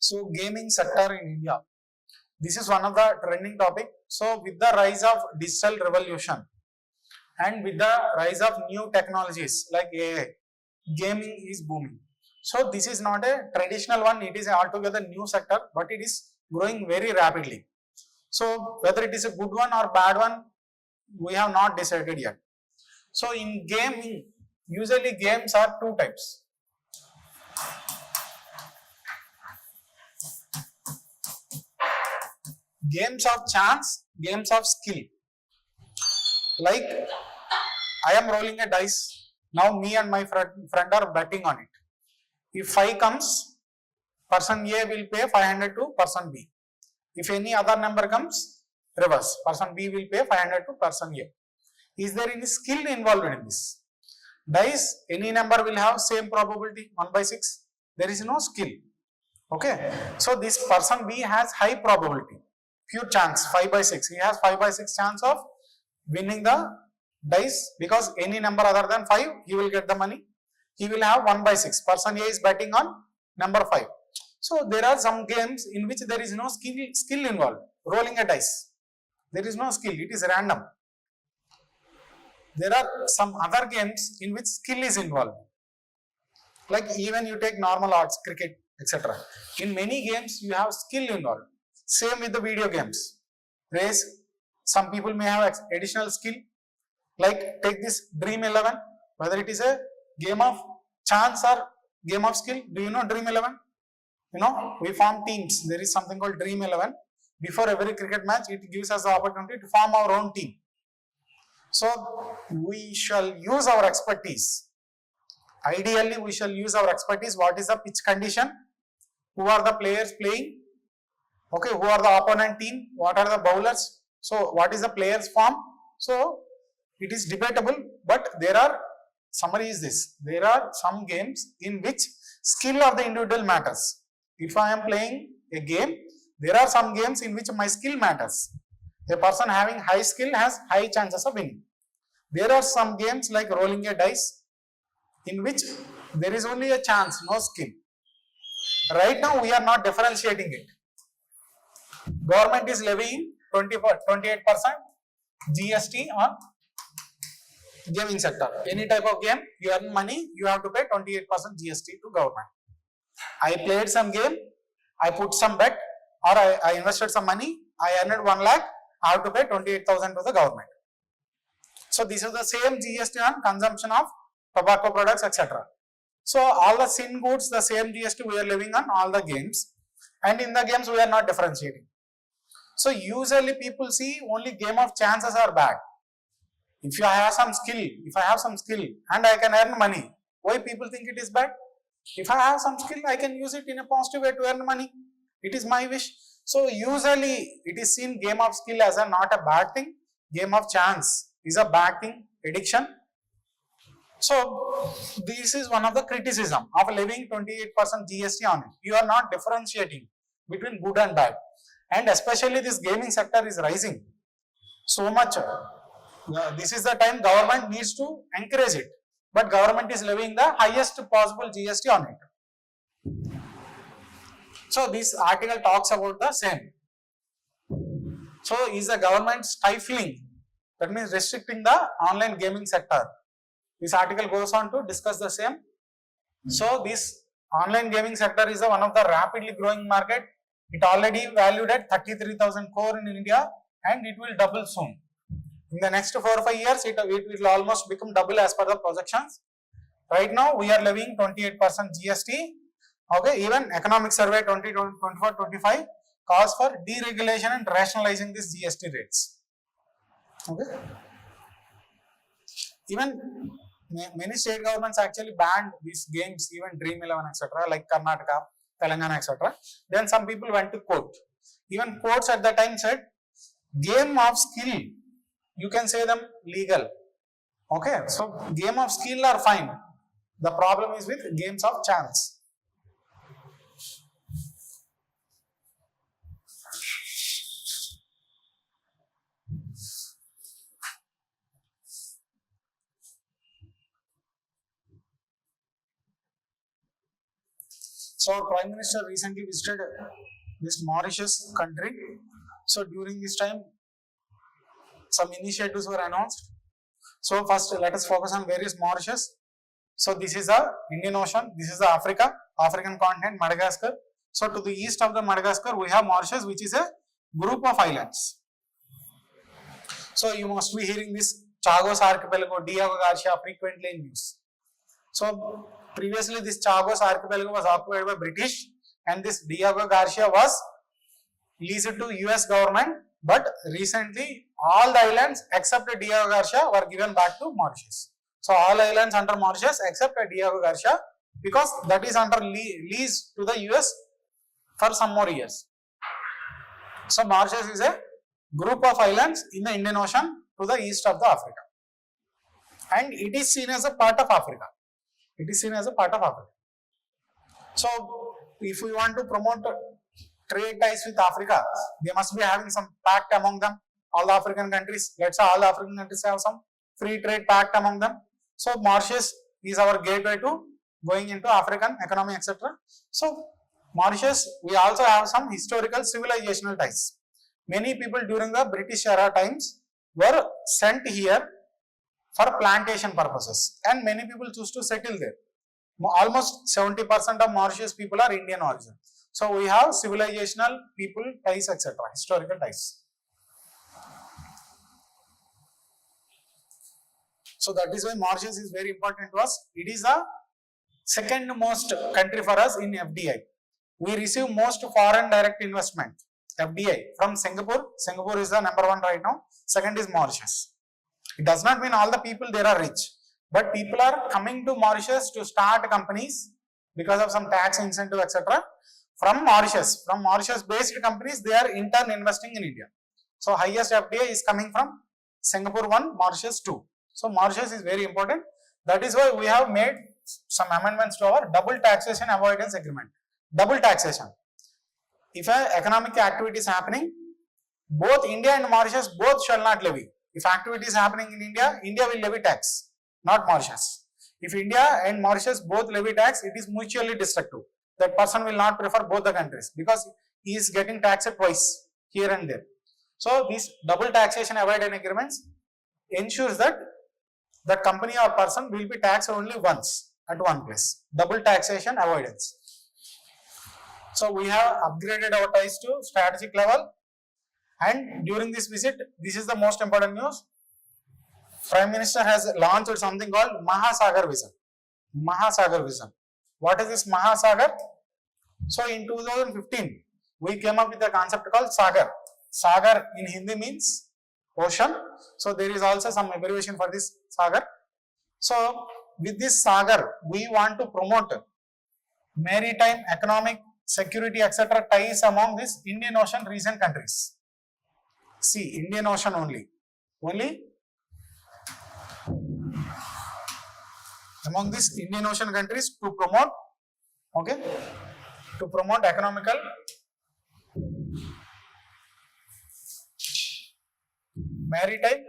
So gaming sector in India, this is one of the trending topic. So with the rise of digital revolution and with the rise of new technologies like AI, gaming is booming. So this is not a traditional one, it is an altogether new sector, but it is growing very rapidly. So whether it is a good one or bad one, we have not decided yet. So in gaming, usually games are two types. Games of chance, games of skill. Like I am rolling a dice, now me and my friend are betting on it. If 5 comes, person A will pay 500 to person B. If any other number comes, reverse. Person B will pay 500 to person A. Is there any skill involved in this? Dice, any number will have same probability, 1 by 6. There is no skill. Okay. So this person B has high probability, pure chance, 5 by 6. He has 5 by 6 chance of winning the dice, because any number other than 5, he will get the money. He will have 1 by 6. Person A is betting on number 5. So there are some games in which there is no skill involved. Rolling a dice, there is no skill, it is random. There are some other games in which skill is involved. Like even you take normal arts, cricket, etc. In many games you have skill involved. Same with the video games. Race, some people may have additional skill. Like take this Dream 11, whether it is a game of chance or game of skill. Do you know Dream 11? You know, we form teams. There is something called Dream 11. Before every cricket match, it gives us the opportunity to form our own team. So we shall use our expertise. Ideally, we shall use our expertise. What is the pitch condition? Who are the players playing? Okay, who are the opponent team? What are the bowlers? So what is the players form? So it is debatable, but there are, summary is this, there are some games in which skill of the individual matters. If I am playing a game, there are some games in which my skill matters. A person having high skill has high chances of winning. There are some games like rolling a dice in which there is only a chance, no skill. Right now we are not differentiating it. Government is levying 28% GST on gaming sector. Any type of game, you earn money, you have to pay 28% GST to government. I played some game, I put some bet, or I invested some money, I earned 1 lakh, I have to pay 28,000 to the government. So this is the same GST on consumption of tobacco products, etc. So all the sin goods, the same GST we are levying on all the games, and in the games we are not differentiating. So usually people see only game of chances are bad. If I have some skill and I can earn money, why people think it is bad? If I have some skill, I can use it in a positive way to earn money. It is my wish. So usually it is seen game of skill as not a bad thing. Game of chance is a bad thing, addiction. So this is one of the criticism of levying 28% GST on it. You are not differentiating between good and bad. And especially this gaming sector is rising so much. This is the time government needs to encourage it. But government is levying the highest possible GST on it. So this article talks about the same. So is the government stifling, that means restricting the online gaming sector? This article goes on to discuss the same. So this online gaming sector is one of the rapidly growing market. It already valued at 33,000 crore in India, and it will double soon. In the next 4 or 5 years, it will almost become double as per the projections. Right now, we are levying 28% GST. Okay, even Economic Survey 2024-25 calls for deregulation and rationalizing these GST rates. Okay. Even many state governments actually banned these games, even Dream 11, etc., like Karnataka, Telangana, etc. Then some people went to court. Even courts at the time said, game of skill, you can say them legal. Okay, so game of skill are fine. The problem is with games of chance. So our Prime Minister recently visited this Mauritius country. So during this time, some initiatives were announced. So first let us focus on where is Mauritius. So this is the Indian Ocean, this is the African continent, Madagascar. So to the east of the Madagascar, we have Mauritius, which is a group of islands. So you must be hearing this Chagos Archipelago, Diego Garcia frequently in news. So previously this Chagos Archipelago was occupied by British, and this Diego Garcia was leased to US government, but recently all the islands except Diego Garcia were given back to Mauritius. So all islands under Mauritius except Diego Garcia because that is under lease to the US for some more years. So Mauritius is a group of islands in the Indian Ocean to the east of the Africa, and it is seen as a part of Africa. It is seen as a part of Africa. So if we want to promote trade ties with Africa, they must be having some pact among them. All the African countries, let's say all the African countries have some free trade pact among them. So Mauritius is our gateway to going into African economy, etc. So Mauritius, we also have some historical civilizational ties. Many people during the British era times were sent here for plantation purposes, and many people choose to settle there. Almost 70% of Mauritius people are Indian origin. So we have civilizational people ties, etc., historical ties. So that is why Mauritius is very important to us. It is the second most country for us in FDI. We receive most foreign direct investment, FDI, from Singapore. Singapore is the number one right now. Second is Mauritius. It does not mean all the people there are rich, but people are coming to Mauritius to start companies because of some tax incentive, etc. From Mauritius. From Mauritius based companies, they are in turn investing in India. So highest FDI is coming from Singapore 1, Mauritius 2. So Mauritius is very important. That is why we have made some amendments to our double taxation avoidance agreement. Double taxation. If an economic activity is happening, both India and Mauritius both shall not levy. If activity is happening in India, India will levy tax, not Mauritius. If India and Mauritius both levy tax, it is mutually destructive. That person will not prefer both the countries because he is getting taxed twice here and there. So these double taxation avoidance agreements ensures that the company or person will be taxed only once at one place. Double taxation avoidance. So we have upgraded our ties to strategic level, and during this visit, this is the most important news. Prime Minister has launched something called Mahasagar Vision. Mahasagar Vision. What is this Mahasagar? So in 2015, we came up with a concept called Sagar. Sagar in Hindi means ocean. So there is also some abbreviation for this Sagar. So with this Sagar, we want to promote maritime, economic, security, etc. ties among these Indian Ocean region countries. See, Indian Ocean only. Only among these Indian Ocean countries to promote, okay, to promote economical, maritime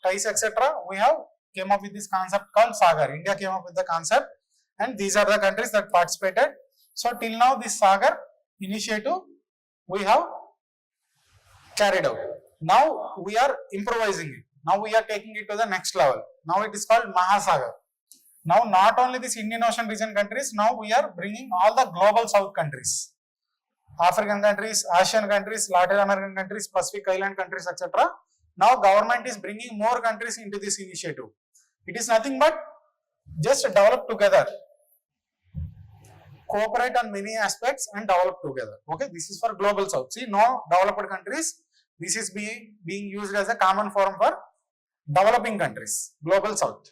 ties, etc. We have came up with this concept called Sagar. India came up with the concept, and these are the countries that participated. So till now, this Sagar initiative we have carried out. Now we are improvising it. Now we are taking it to the next level. Now it is called Mahasagar. Now not only this Indian Ocean region countries, now we are bringing all the global south countries. African countries, Asian countries, Latin American countries, Pacific Island countries, etc. Now government is bringing more countries into this initiative. It is nothing but just develop together. Cooperate on many aspects and develop together. Okay, this is for global south. See, no developed countries, this is being used as a common forum for developing countries, global south.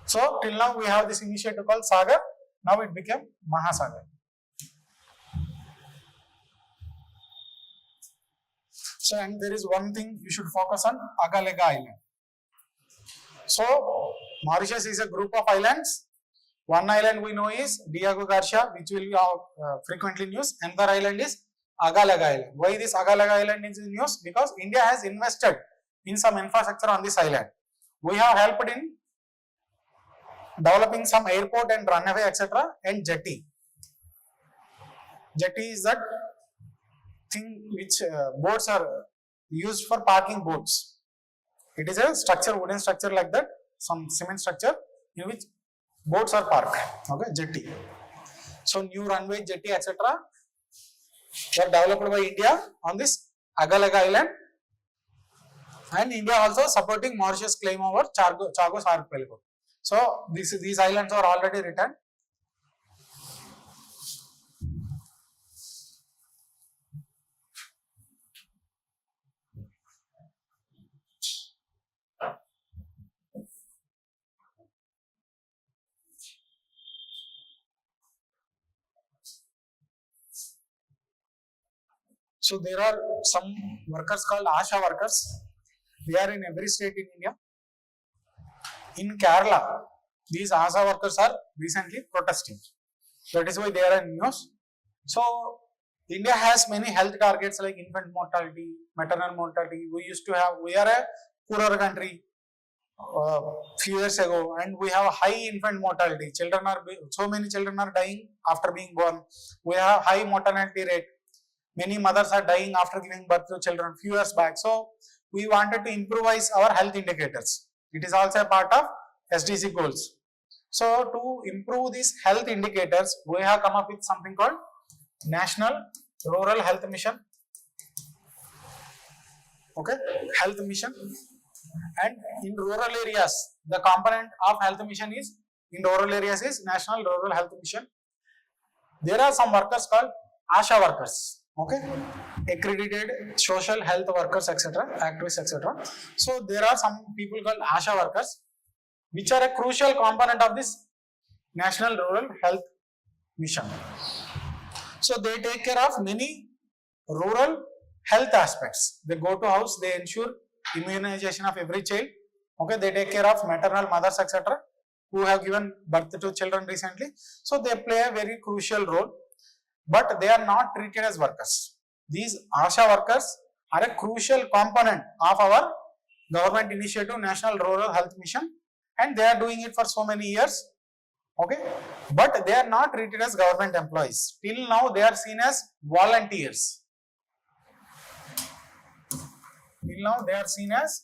So till now we have this initiative called Sagar. Now it became Mahasagar. So, and there is one thing you should focus on, Agalega Island. So Mauritius is a group of islands. One island we know is Diego Garcia, which will be frequently news. Another island is Agalega Island. Why this Agalega Island is in news? Because India has invested in some infrastructure on this island. We have helped in developing some airport and runway, etc. and jetty. Jetty is that thing which boats are used for parking boats. It is a structure, wooden structure like that, some cement structure in which boats are parked. Okay, jetty. So new runway, jetty, etc. were developed by India on this Agalega Island, and India also supporting Mauritius claim over Chagos Archipelago. So these islands are already written. So there are some workers called ASHA workers. They are in every state in India. In Kerala, these ASHA workers are recently protesting. That is why they are in news. So India has many health targets like infant mortality, maternal mortality. We are a poorer country few years ago, and we have high infant mortality. So many children are dying after being born. We have high mortality rate. Many mothers are dying after giving birth to children few years back. So we wanted to improvise our health indicators. It is also a part of SDG goals. So to improve these health indicators, we have come up with something called National Rural Health Mission. Okay, Health Mission. And in rural areas, the component of health mission is National Rural Health Mission. There are some workers called ASHA workers. Okay, accredited social health workers, etc., activists, etc. So there are some people called ASHA workers, which are a crucial component of this National Rural Health Mission. So they take care of many rural health aspects. They go to house, they ensure immunization of every child. Okay, they take care of maternal mothers, etc., who have given birth to children recently. So they play a very crucial role, but they are not treated as workers. These ASHA workers are a crucial component of our government initiative, National Rural Health Mission, and they are doing it for so many years. Okay, but they are not treated as government employees. Till now, they are seen as volunteers. Till now, they are seen as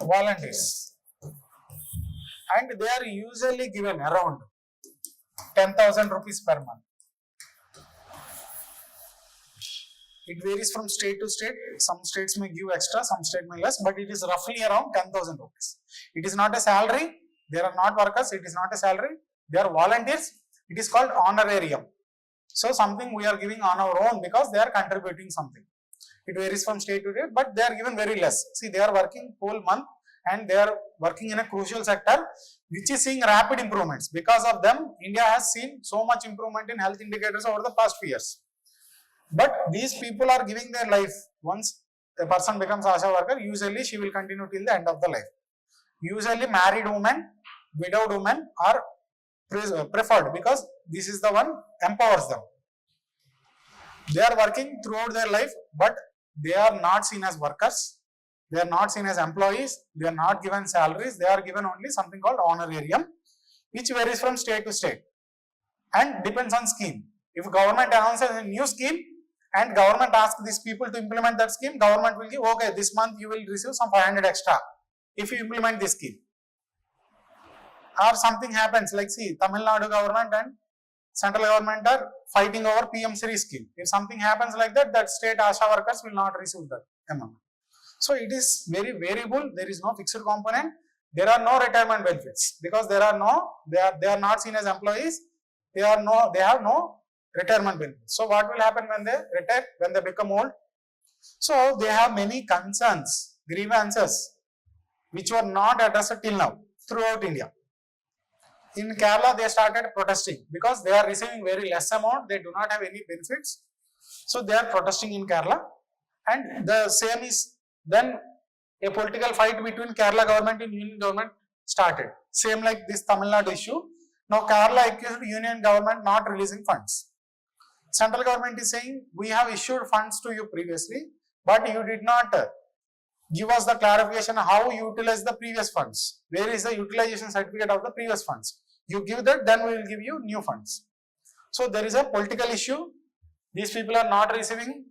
volunteers, and they are usually given around 10,000 rupees per month. It varies from state to state. Some states may give extra, some states may less, but it is roughly around 10,000 rupees. It is not a salary. They are not workers. It is not a salary. They are volunteers. It is called honorarium. So something we are giving on our own because they are contributing something. It varies from state to state, but they are given very less. See, they are working whole month and they are working in a crucial sector which is seeing rapid improvements. Because of them, India has seen so much improvement in health indicators over the past few years. But these people are giving their life. Once a person becomes ASHA worker, usually she will continue till the end of the life. Usually married women, widowed women are preferred because this is the one empowers them. They are working throughout their life, but they are not seen as workers. They are not seen as employees. They are not given salaries. They are given only something called honorarium, which varies from state to state and depends on scheme. If government announces a new scheme and government asks these people to implement that scheme, government will give, okay, this month you will receive some 500 extra if you implement this scheme. Or something happens like, see, Tamil Nadu government and central government are fighting over PM Shri scheme. If something happens like that, that state ASHA workers will not receive that amount. So it is very variable. There is no fixed component. There are no retirement benefits because they are not seen as employees. They have no retirement benefits. So what will happen when they retire, when they become old? So they have many concerns, grievances, which were not addressed till now throughout India. In Kerala, they started protesting because they are receiving very less amount. They do not have any benefits. So they are protesting in Kerala. And the same is then a political fight between Kerala government and union government started. Same like this Tamil Nadu issue. Now Kerala accused union government not releasing funds. Central government is saying, we have issued funds to you previously, but you did not give us the clarification how you utilize the previous funds. Where is the utilization certificate of the previous funds? You give that, then we will give you new funds. So there is a political issue. These people are not receiving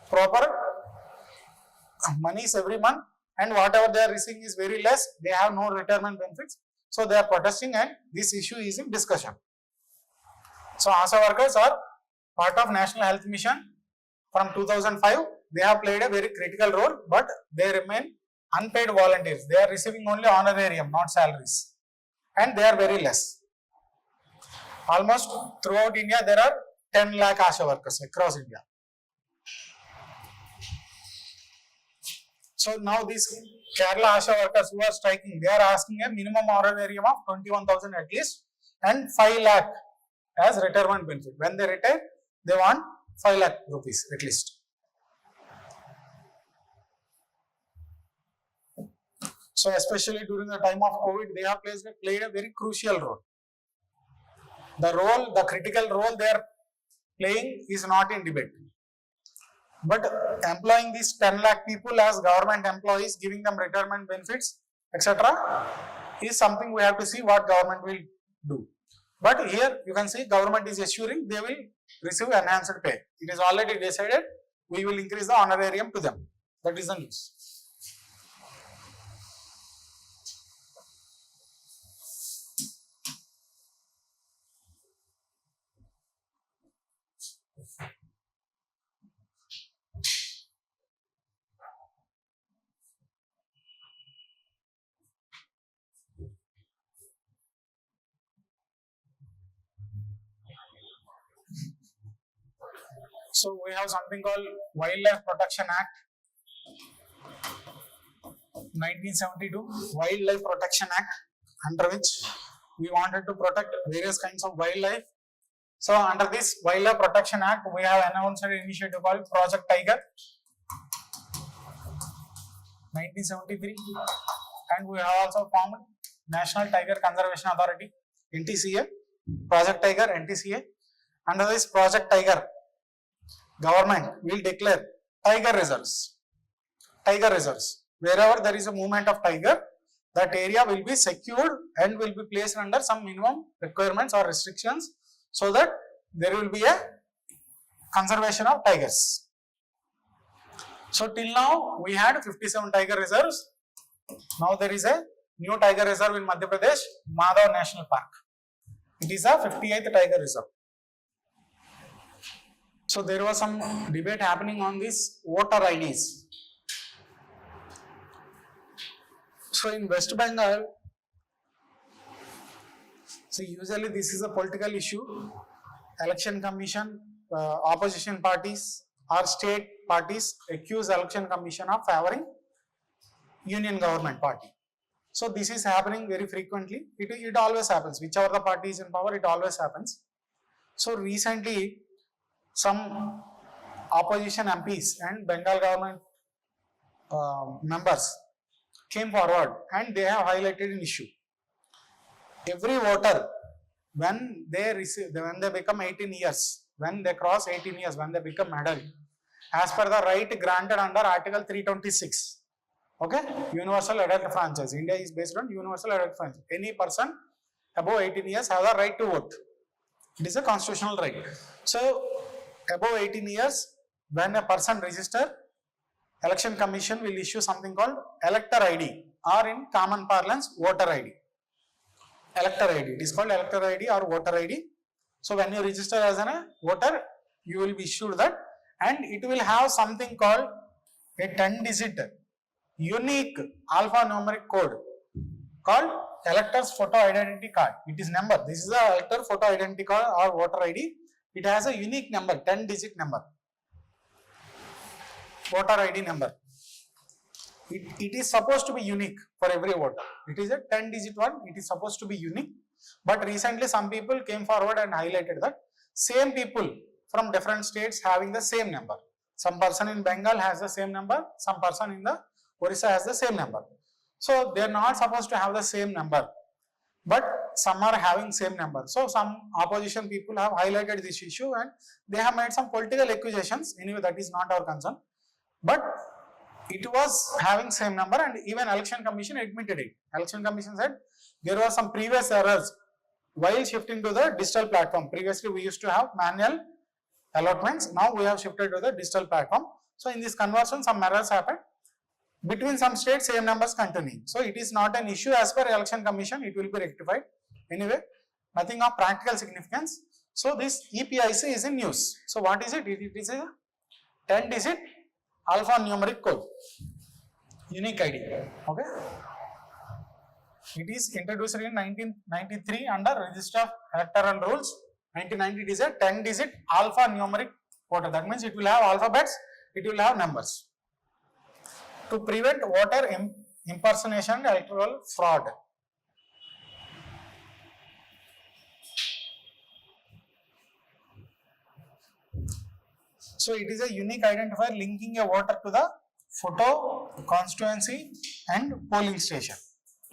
proper monies every month, and whatever they are receiving is very less. They have no retirement benefits. So they are protesting, and this issue is in discussion. So ASHA workers are part of National Health Mission from 2005. They have played a very critical role, but they remain unpaid volunteers. They are receiving only honorarium, not salaries, and they are very less. Almost throughout India, there are 10 lakh ASHA workers across India. So now these Kerala ASHA workers who are striking, they are asking a minimum honorarium of 21,000 at least and 5 lakh as retirement benefit. When they retire, they want 5 lakh rupees at least. So especially during the time of COVID, they have played a very crucial role. The critical role they are playing is not in debate. But employing these 10 lakh people as government employees, giving them retirement benefits, etc., is something we have to see what government will do. But here you can see government is assuring they will receive enhanced pay. It is already decided we will increase the honorarium to them. That is the news. So we have something called Wildlife Protection Act 1972, Wildlife Protection Act, under which we wanted to protect various kinds of wildlife. So under this Wildlife Protection Act, we have announced an initiative called Project Tiger 1973, and we have also formed National Tiger Conservation Authority NTCA, Project Tiger NTCA. Under this Project Tiger, government will declare tiger reserves. Tiger reserves. Wherever there is a movement of tiger, that area will be secured and will be placed under some minimum requirements or restrictions so that there will be a conservation of tigers. So till now we had 57 tiger reserves. Now there is a new tiger reserve in Madhya Pradesh, Madhav National Park. It is a 58th tiger reserve. So there was some debate happening on these voter IDs. So in West Bengal, so usually this is a political issue. Election Commission, opposition parties or state parties accuse Election Commission of favoring Union Government Party. So this is happening very frequently. It always happens. Whichever the party is in power, it always happens. So recently, some opposition MPs and Bengal government members came forward and they have highlighted an issue. Every voter, when they become 18 years, when they cross 18 years, when they become adult, as per the right granted under Article 326, okay, Universal Adult Franchise. India is based on Universal Adult Franchise. Any person above 18 years have the right to vote. It is a constitutional right. So, above 18 years, when a person register, Election Commission will issue something called elector ID, or in common parlance, voter ID. Elector ID. It is called elector ID or voter ID. So when you register as a voter, you will be issued that, and it will have something called a 10-digit unique alphanumeric code called elector's photo identity card. It is number. This is the elector photo identity card or voter ID. It has a unique number, 10-digit number, voter ID number. It is supposed to be unique for every voter. It is a 10-digit one. It is supposed to be unique. But recently some people came forward and highlighted that same people from different states having the same number. Some person in Bengal has the same number. Some person in the Orissa has the same number. So they are not supposed to have the same number. But some are having same number. So some opposition people have highlighted this issue and they have made some political accusations. Anyway, that is not our concern. But it was having same number, and even Election Commission admitted it. Election Commission said there were some previous errors while shifting to the digital platform. Previously we used to have manual allotments. Now we have shifted to the digital platform. So in this conversion some errors happened. Between some states same numbers continue. So it is not an issue as per Election Commission. It will be rectified. Anyway, nothing of practical significance. So this EPIC is in news. So what is it? It is a 10-digit alphanumeric code, unique ID. Okay. It is introduced in 1993 under Register of Electoral Rules. 1990 it is a 10-digit alphanumeric code. That means it will have alphabets, it will have numbers. To prevent voter impersonation and electoral fraud. So it is a unique identifier linking a voter to the photo, constituency and polling station.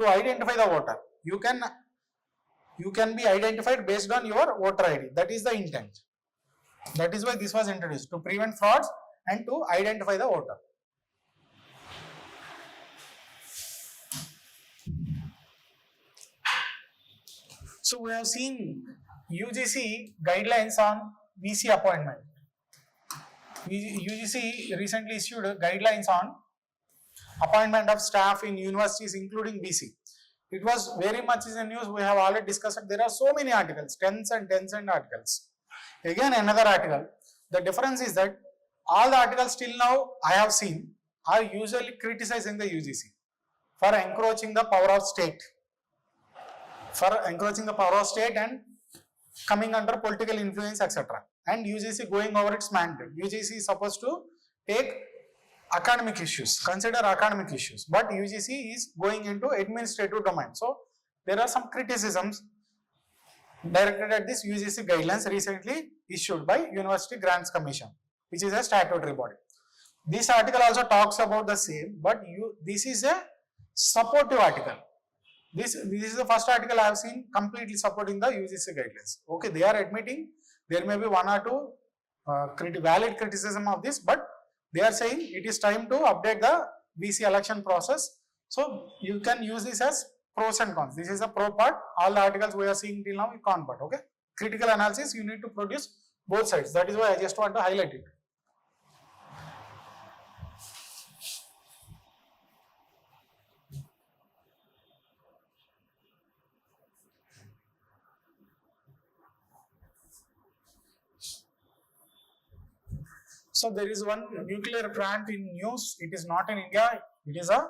To identify the voter, you can be identified based on your voter ID. That is the intent. That is why this was introduced, to prevent frauds and to identify the voter. So we have seen UGC guidelines on VC appointment. UGC recently issued guidelines on appointment of staff in universities including BC. It was very much in the news. We have already discussed it. There are so many articles, tens and articles. Again another article. The difference is that all the articles till now I have seen are usually criticizing the UGC for encroaching the power of state. And coming under political influence, etc. And UGC going over its mandate. UGC is supposed to take academic issues, consider academic issues, but UGC is going into administrative domain. So there are some criticisms directed at this UGC guidelines recently issued by University Grants Commission, which is a statutory body. This article also talks about the same, but this is a supportive article. This is the first article I have seen completely supporting the UGC guidelines. Okay, they are admitting there may be one or two valid criticism of this, but they are saying it is time to update the VC election process. So you can use this as pros and cons. This is the pro part. All the articles we are seeing till now is con part. Okay, critical analysis, you need to produce both sides. That is why I just want to highlight it. So there is one nuclear plant in news. It is not in India. It is a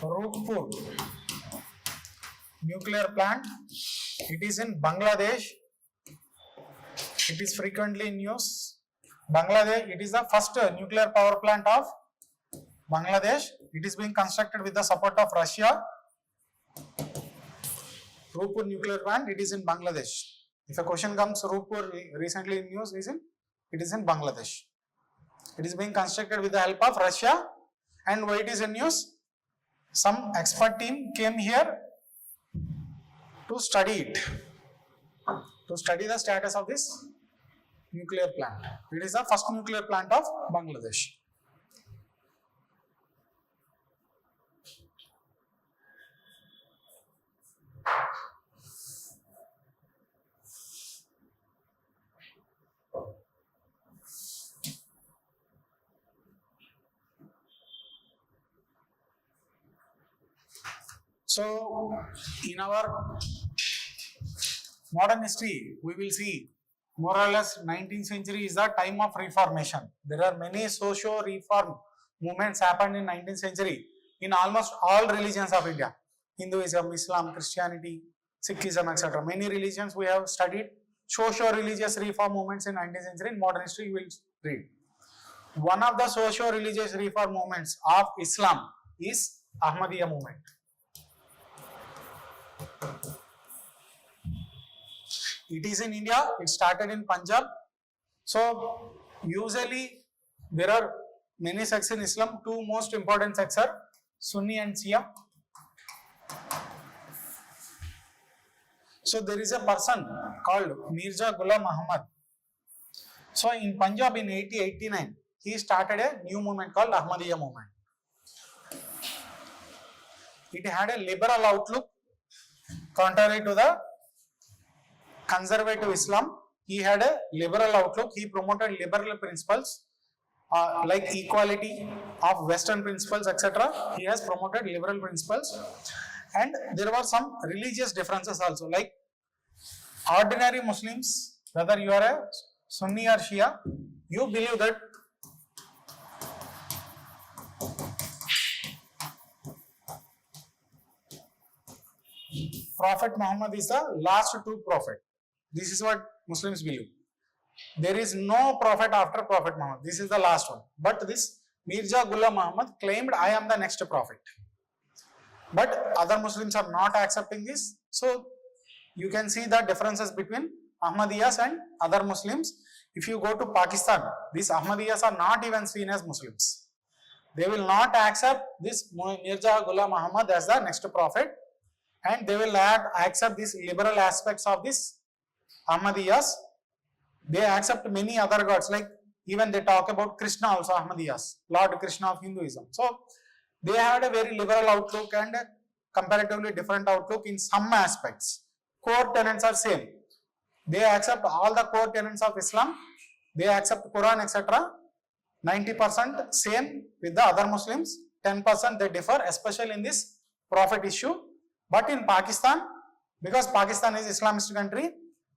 Roopur nuclear plant. It is in Bangladesh. It is frequently in news. Bangladesh. It is the first nuclear power plant of Bangladesh. It is being constructed with the support of Russia. Roopur nuclear plant. It is in Bangladesh. If a question comes, Roopur recently in news, it is in Bangladesh. It is being constructed with the help of Russia. And why it is in news? Some expert team came here to study it, to study the status of this nuclear plant. It is the first nuclear plant of Bangladesh. So, in our modern history, we will see more or less 19th century is the time of reformation. There are many socio-reform movements happened in 19th century in almost all religions of India. Hinduism, Islam, Christianity, Sikhism, etc. Many religions we have studied socio-religious reform movements in 19th century. In modern history, you will read. One of the socio-religious reform movements of Islam is Ahmadiyya movement. It is in India. It started in Punjab. So usually there are many sects in Islam. Two most important sects are Sunni and Shia. So there is a person called Mirza Ghulam Muhammad. So in Punjab in 1889, he started a new movement called Ahmadiyya movement. It had a liberal outlook contrary to the conservative Islam. He had a liberal outlook. He promoted liberal principles like equality of Western principles, etc. He has promoted liberal principles. And there were some religious differences also, like ordinary Muslims, whether you are a Sunni or Shia, you believe that Prophet Muhammad is the last true prophet. This is what Muslims believe. There is no prophet after Prophet Muhammad. This is the last one. But this Mirza Ghulam Muhammad claimed, I am the next prophet. But other Muslims are not accepting this. So you can see the differences between Ahmadiyyas and other Muslims. If you go to Pakistan, these Ahmadiyyas are not even seen as Muslims. They will not accept this Mirza Ghulam Muhammad as the next prophet, and they will not accept these liberal aspects of this Ahmadiyyas. They accept many other gods, like even they talk about Krishna also, Ahmadiyyas, Lord Krishna of Hinduism. So they had a very liberal outlook and a comparatively different outlook in some aspects. Core tenets are same. They accept all the core tenets of Islam. They accept Quran, etc. 90% same with the other Muslims. 10% they differ, especially in this prophet issue. But in Pakistan, because Pakistan is Islamist country,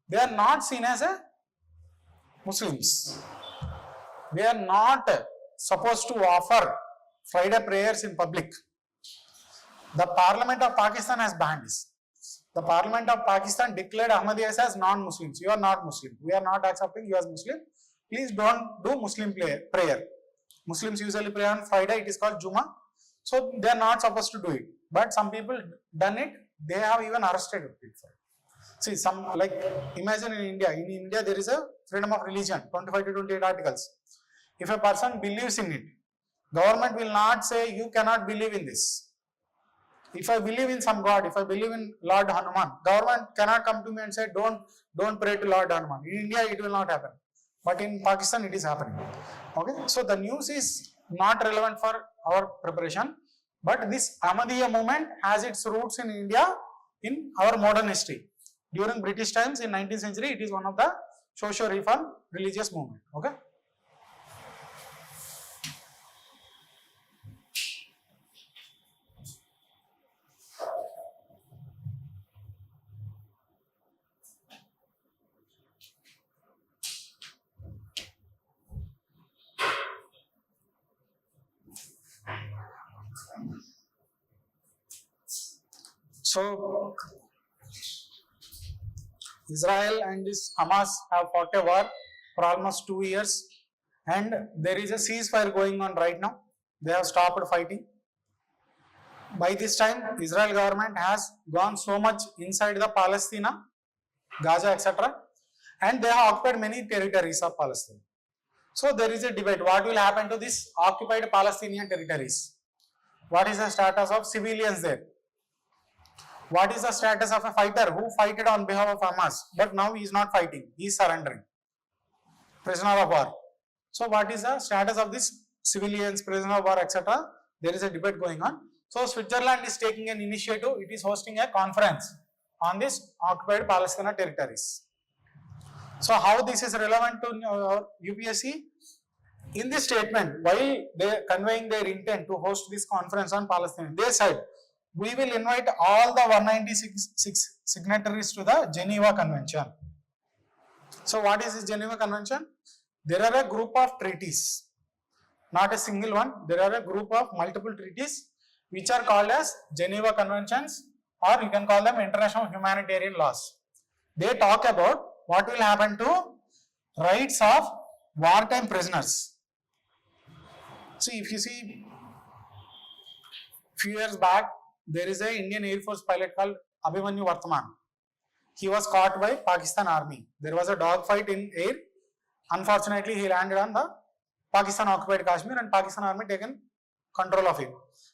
they are not seen as a Muslims. They are not supposed to offer Friday prayers in public. The Parliament of Pakistan has banned this. The Parliament of Pakistan declared Ahmadiyyas as non-Muslims. You are not Muslim. We are not accepting you as Muslim. Please don't do Muslim prayer. Muslims usually pray on Friday. It is called Juma. So they are not supposed to do it. But some people done it. They have even arrested people. See, some, like, imagine in India. In India, there is a freedom of religion, 25 to 28 articles. If a person believes in it, government will not say you cannot believe in this. If I believe in some God, if I believe in Lord Hanuman, government cannot come to me and say don't pray to Lord Hanuman. In India, it will not happen. But in Pakistan, it is happening. Okay, so the news is not relevant for our preparation. But this Ahmadiyya movement has its roots in India in our modern history. During British times in 19th century, it is one of the social reform religious movement. Okay. So Israel and this Hamas have fought a war for almost 2 years, and there is a ceasefire going on right now. They have stopped fighting. By this time, Israel government has gone so much inside the Palestine, Gaza, etc., and they have occupied many territories of Palestine. So there is a debate. What will happen to these occupied Palestinian territories? What is the status of civilians there? What is the status of a fighter who fought on behalf of Hamas, but now he is not fighting, he is surrendering, prisoner of war. So what is the status of these civilians, prisoner of war, etc.? There is a debate going on. So Switzerland is taking an initiative. It is hosting a conference on this occupied Palestinian territories. So how this is relevant to UPSC? In this statement, while they are conveying their intent to host this conference on Palestine, they said, we will invite all the 196 signatories to the Geneva Convention. So what is this Geneva Convention? There are a group of treaties, not a single one. There are a group of multiple treaties which are called as Geneva Conventions, or you can call them international humanitarian laws. They talk about what will happen to rights of wartime prisoners. See, if you see, few years back, there is an Indian Air Force pilot called Abhimanyu Varthaman. He was caught by Pakistan Army. There was a dogfight in air. Unfortunately, he landed on the Pakistan occupied Kashmir, and Pakistan Army taken control of him.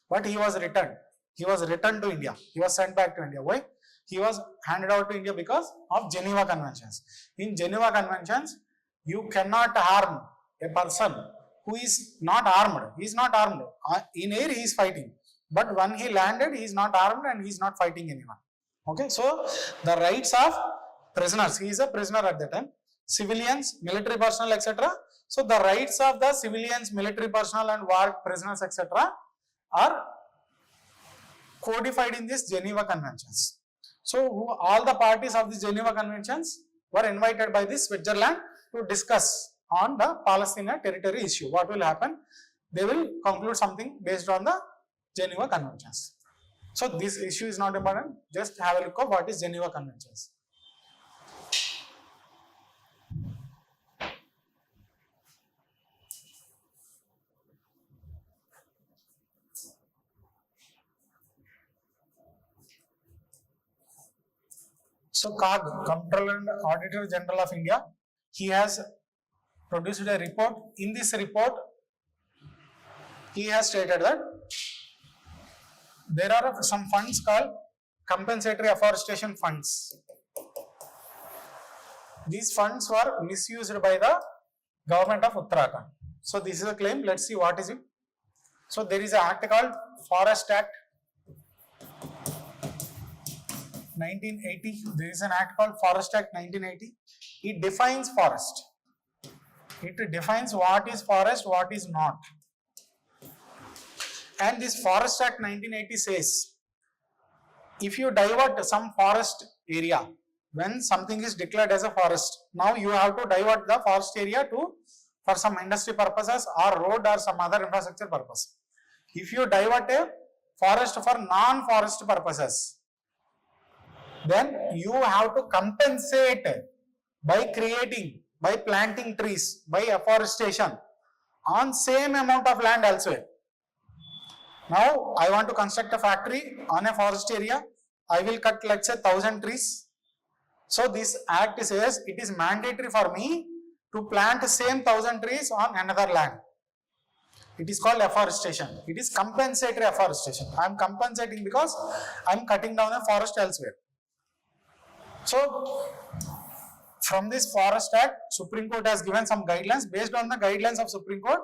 But he was returned. He was returned to India. He was sent back to India. Why? He was handed out to India because of Geneva Conventions. In Geneva Conventions, you cannot harm a person who is not armed. He is not armed. In air, he is fighting. But when he landed, he is not armed and he is not fighting anyone. Okay, so the rights of prisoners, he is a prisoner at that time, civilians, military personnel, etc. So the rights of the civilians, military personnel and war prisoners, etc. are codified in this Geneva Conventions. So all the parties of the Geneva Conventions were invited by this Switzerland to discuss on the Palestinian territory issue. What will happen? They will conclude something based on the Geneva Conventions. So this issue is not important. Just have a look at what is Geneva Conventions. So CAG, Comptroller and Auditor General of India, he has produced a report. In this report, he has stated that there are some funds called compensatory afforestation funds. These funds were misused by the government of Uttarakhand. So this is a claim. Let's see what is it. So there is an act called Forest Act 1980. There is an act called Forest Act 1980. It defines forest. It defines what is forest, what is not. And this Forest Act 1980 says, if you divert some forest area, when something is declared as a forest, now you have to divert the forest area for some industry purposes or road or some other infrastructure purpose. If you divert a forest for non-forest purposes, then you have to compensate by planting trees, by afforestation on same amount of land elsewhere. Now, I want to construct a factory on a forest area. I will cut, let's say, 1,000 trees. So, this act says it is mandatory for me to plant the same 1,000 trees on another land. It is called afforestation. It is compensatory afforestation. I am compensating because I am cutting down a forest elsewhere. So, from this Forest Act, Supreme Court has given some guidelines. Based on the guidelines of Supreme Court,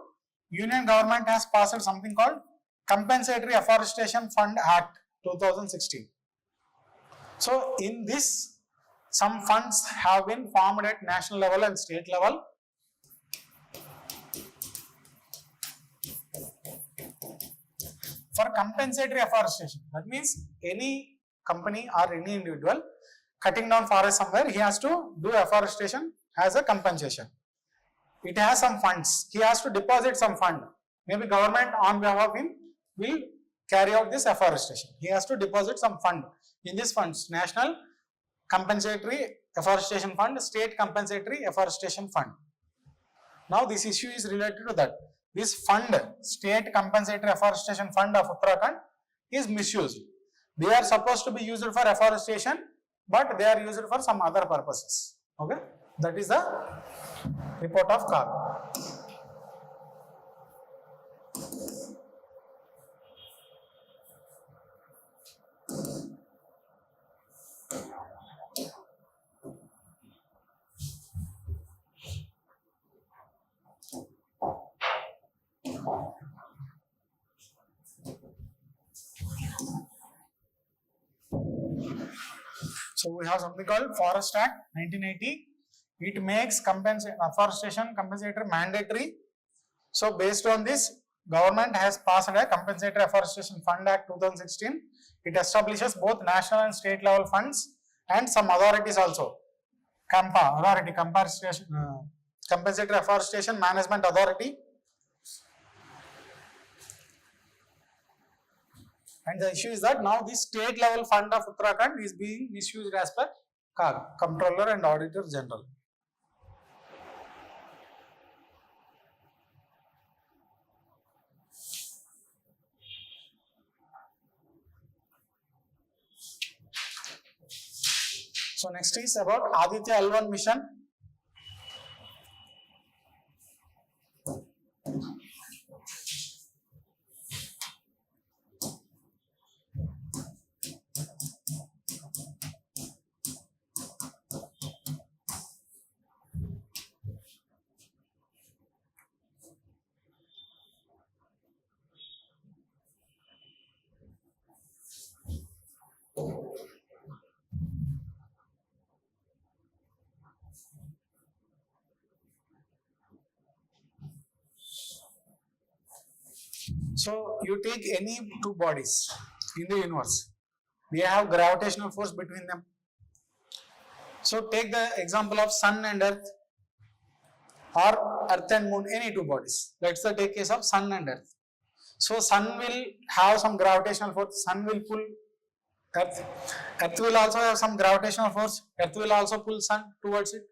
Union Government has passed something called Compensatory Afforestation Fund Act 2016. So, in this, some funds have been formed at national level and state level. For compensatory afforestation, that means any company or any individual cutting down forest somewhere, he has to do afforestation as a compensation. It has some funds. He has to deposit some fund. Maybe government on behalf of him will carry out this afforestation. He has to deposit some fund. In this funds, National Compensatory Afforestation Fund, State Compensatory Afforestation Fund. Now this issue is related to that. This fund, State Compensatory Afforestation Fund of Uttarakhand, is misused. They are supposed to be used for afforestation, but they are used for some other purposes. Okay, that is the report of CAG. So we have something called Forest Act 1980. It makes afforestation compensatory mandatory. So based on this, government has passed a Compensatory Afforestation Fund Act 2016. It establishes both national and state level funds and some authorities also. Compensatory Afforestation Management Authority. And the issue is that now the state level fund of Uttarakhand is being misused as per CAG, Comptroller and Auditor General. So next is about Aditya L1 mission. So you take any two bodies in the universe, they have gravitational force between them. So take the example of Sun and Earth, or Earth and Moon, any two bodies. Let's take case of Sun and Earth. So Sun will have some gravitational force, Sun will pull Earth. Earth will also have some gravitational force, Earth will also pull Sun towards it.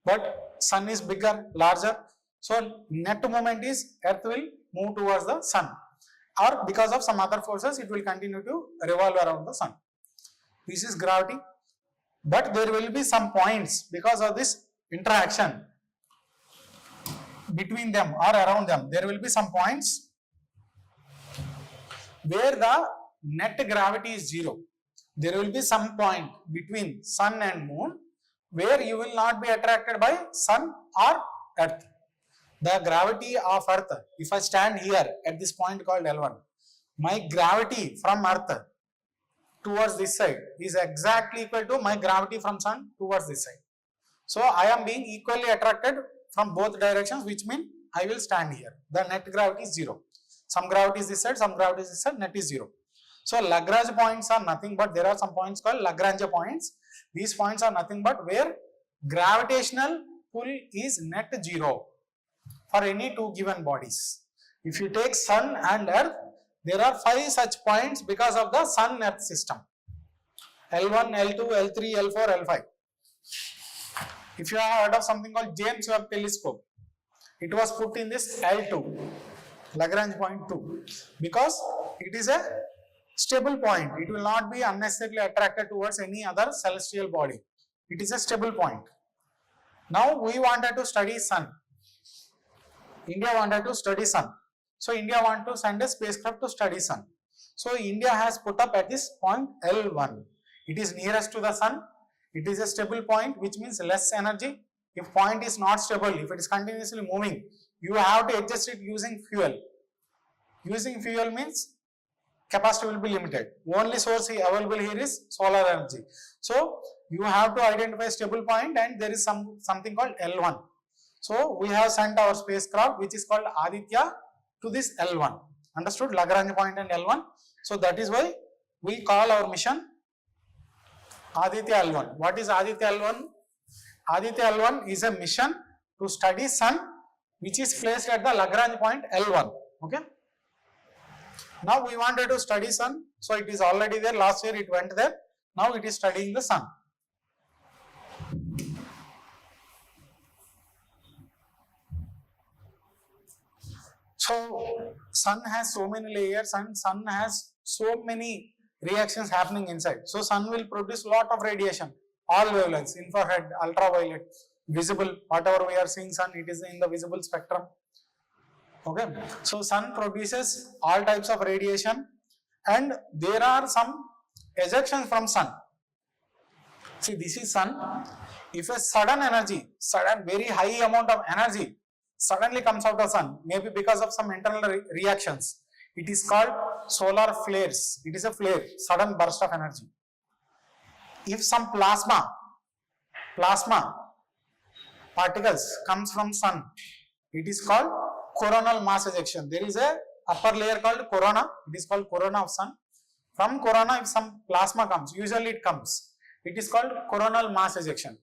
But Sun is bigger, larger. So net moment is Earth will move towards the Sun. Or because of some other forces, it will continue to revolve around the Sun. This is gravity. but there will be some points because of this interaction between them or around them. There will be some points where the net gravity is 0. There will be some point between sun and moon where you will not be attracted by sun or earth. The gravity of earth, if I stand here at this point called L1, my gravity from earth towards this side is exactly equal to my gravity from sun towards this side. So I am being equally attracted from both directions, which means I will stand here. The net gravity is 0. Some gravity is this side, some gravity is this side, net is 0. So Lagrange points are nothing but, there are some points called Lagrange points. These points are nothing but where gravitational pull is net 0 for any two given bodies. If you take sun and earth, there are 5 such points because of the sun earth system. L1, L2, L3, L4, L5. If you have heard of something called James Webb telescope, it was put in this L2, Lagrange point 2, because it is a stable point. It will not be unnecessarily attracted towards any other celestial body. It is a stable point. Now we wanted to study sun. India wanted to study sun. So India wanted to send a spacecraft to study sun. So India has put up at this point L1. It is nearest to the sun. It is a stable point, which means less energy. If point is not stable, if it is continuously moving, you have to adjust it using fuel. Using fuel means capacity will be limited. Only source available here is solar energy. So you have to identify a stable point, and there is something called L1. So we have sent our spacecraft, which is called Aditya, to this L1. Understood? Lagrange point and L1. So that is why we call our mission Aditya L1. What is Aditya L1? Aditya L1 is a mission to study sun, which is placed at the Lagrange point L1. Okay. Now we wanted to study sun, so it is already there. Last year it went there. Now it is studying the sun. So sun has so many layers and sun has so many reactions happening inside. So sun will produce lot of radiation, all wavelengths, infrared, ultraviolet, visible, whatever we are seeing sun, it is in the visible spectrum. Okay, so sun produces all types of radiation, and there are some ejections from sun. See, this is sun. If a sudden energy, very high amount of energy suddenly comes out of sun, maybe because of some internal reactions, it is called solar flares. It is a flare, sudden burst of energy. If some plasma particles comes from sun, it is called coronal mass ejection. There is a upper layer called corona. It is called corona of sun. From corona, if some plasma comes, usually it comes, it is called coronal mass ejection.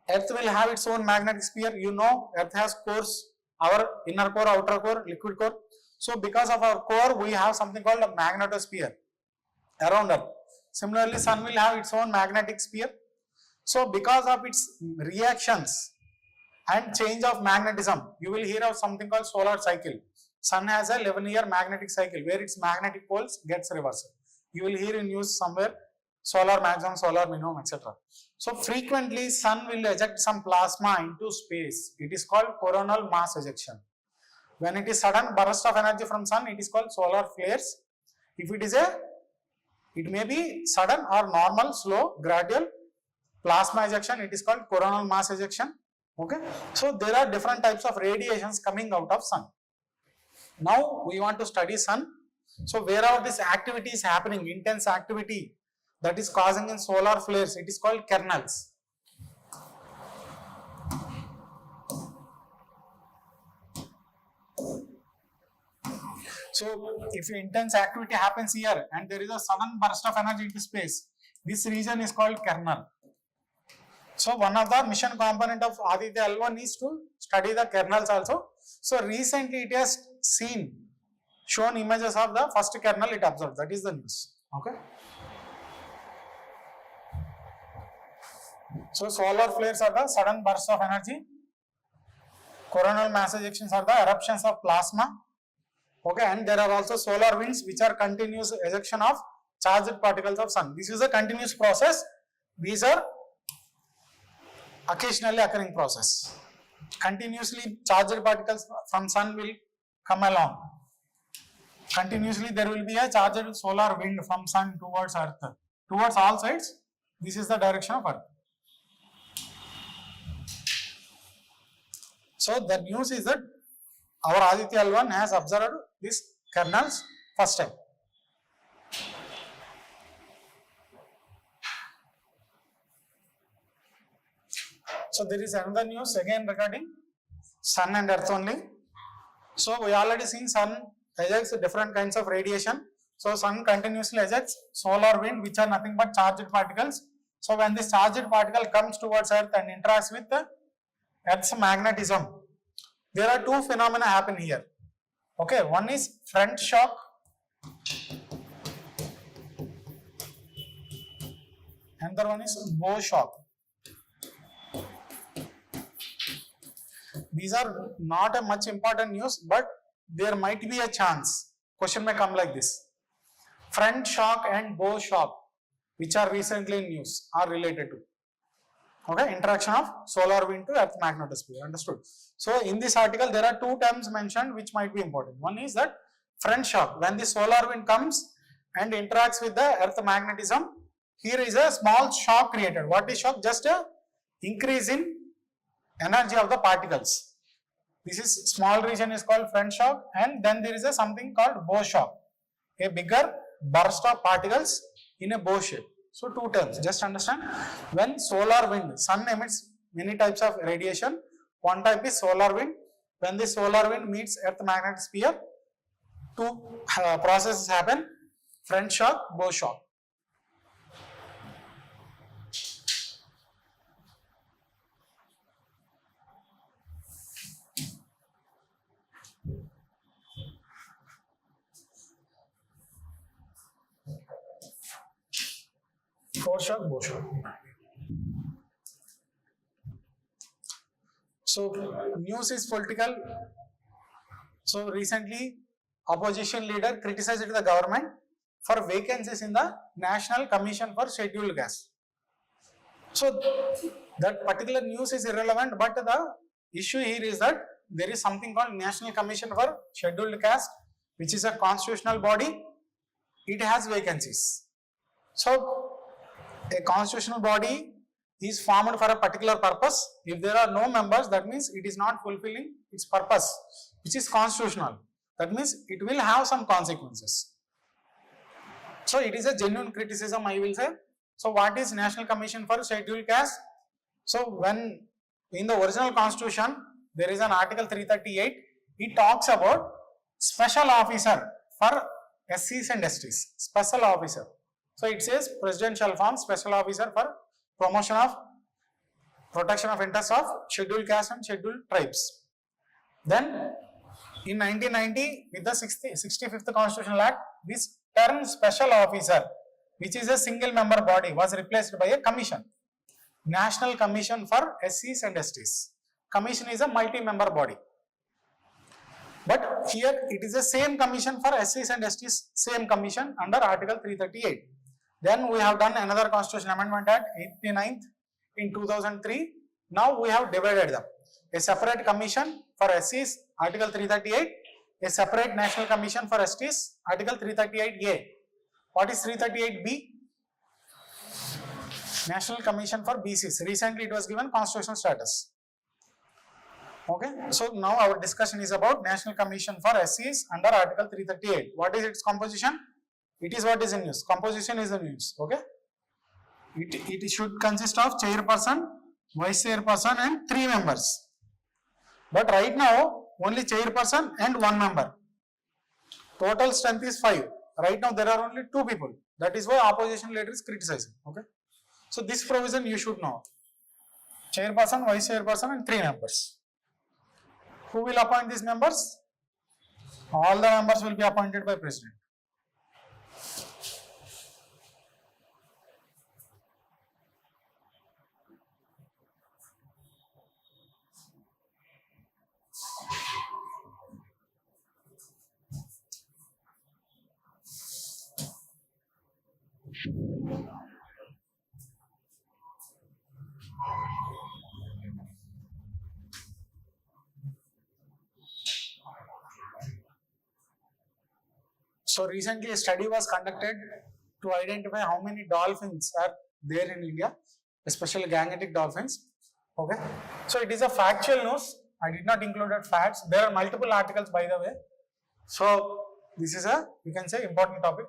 Earth will have its own magnetic sphere. You know, Earth has cores, our inner core, outer core, liquid core. So because of our core, we have something called a magnetosphere around Earth. Similarly, sun will have its own magnetic sphere. So because of its reactions and change of magnetism, you will hear of something called solar cycle. Sun has a 11-year magnetic cycle where its magnetic poles gets reversed. You will hear in news somewhere solar maximum, solar minimum, etc. So frequently sun will eject some plasma into space. It is called coronal mass ejection. When it is sudden burst of energy from sun, it is called solar flares. If it may be sudden or normal, slow, gradual plasma ejection, it is called coronal mass ejection. Okay, so there are different types of radiations coming out of sun. Now we want to study sun. So wherever this activity is happening, intense activity that is causing in solar flares, it is called kernels. So if intense activity happens here and there is a sudden burst of energy into space, this region is called kernel. So one of the mission component of Aditya L1 is to study the kernels also. So recently it has shown images of the first kernel it observed. That is the news. Okay. So solar flares are the sudden bursts of energy. Coronal mass ejections are the eruptions of plasma. Okay, and there are also solar winds, which are continuous ejection of charged particles of sun. This is a continuous process. These are occasionally occurring process. Continuously charged particles from sun will come along. Continuously there will be a charged solar wind from sun towards earth, towards all sides. This is the direction of earth. So the news is that our Aditya L1 has observed these kernels first time. So there is another news again regarding sun and earth only. So we already seen sun ejects different kinds of radiation. So sun continuously ejects solar wind, which are nothing but charged particles. So when this charged particle comes towards earth and interacts with the earth's magnetism, there are two phenomena happen here. Okay, one is front shock. Another one is bow shock. These are not a much important news, but there might be a chance. Question may come like this. Front shock and bow shock, which are recently in news, are related to. Okay, interaction of solar wind to earth magnetosphere. Understood? So in this article, there are two terms mentioned which might be important. One is that front shock, when the solar wind comes and interacts with the earth magnetism, here is a small shock created. What is shock? Just a increase in energy of the particles. This is small region is called front shock, and then there is a something called bow shock, a bigger burst of particles in a bow shape. So two terms, just understand. When solar wind, sun emits many types of radiation. One type is solar wind. When the solar wind meets earth magnetosphere, two processes happen: front shock, bow shock. Front shock, bow shock. So news is political. So recently, opposition leader criticized the government for vacancies in the National Commission for Scheduled Caste. So that particular news is irrelevant, but the issue here is that there is something called National Commission for Scheduled Caste, which is a constitutional body. It has vacancies. So a constitutional body is formed for a particular purpose. If there are no members, that means it is not fulfilling its purpose, which is constitutional. That means it will have some consequences. So it is a genuine criticism, I will say. So what is National Commission for Scheduled Caste? So when in the original constitution, there is an article 338, it talks about special officer for SCs and STs, special officer. So it says president shall form special officer for promotion of protection of interests of scheduled caste and scheduled tribes. Then in 1990, with the 65th Constitutional Act, this term special officer, which is a single member body, was replaced by a commission. National Commission for SCs and STs. Commission is a multi-member body. But here it is the same commission for SCs and STs, same commission under Article 338. Then we have done another Constitution Amendment Act 89th in 2003. Now we have divided them. A separate commission for SCs, Article 338. A separate National Commission for STs, Article 338A. What is 338B? National Commission for BCs. Recently it was given constitutional status. Okay, so now our discussion is about National Commission for SCs under Article 338. What is its composition? It is what is in news. Composition is in news. Okay, it should consist of chairperson, vice chairperson, and 3 members. But right now only chairperson and 1 member. Total strength is 5. Right now there are only 2 people. That is why opposition leader is criticizing. Okay, so this provision you should know. Chairperson, vice chairperson, and 3 members. Who will appoint these members? All the members will be appointed by President. So recently a study was conducted to identify how many dolphins are there in India, especially gangetic dolphins. Okay. So it is a factual news. I did not include facts. There are multiple articles, by the way. So this is a, you can say, important topic.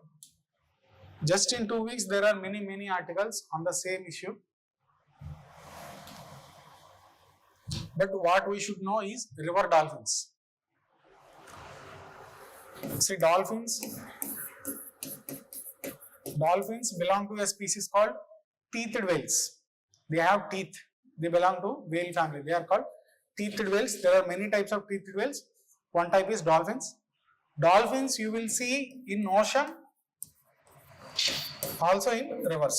Just in 2 weeks, there are many articles on the same issue. But what we should know is river dolphins. See, dolphins belong to a species called teethed whales. They have teeth. They belong to whale family. They are called teethed whales. There are many types of teethed whales. One type is dolphins. Dolphins you will see in ocean, also in rivers.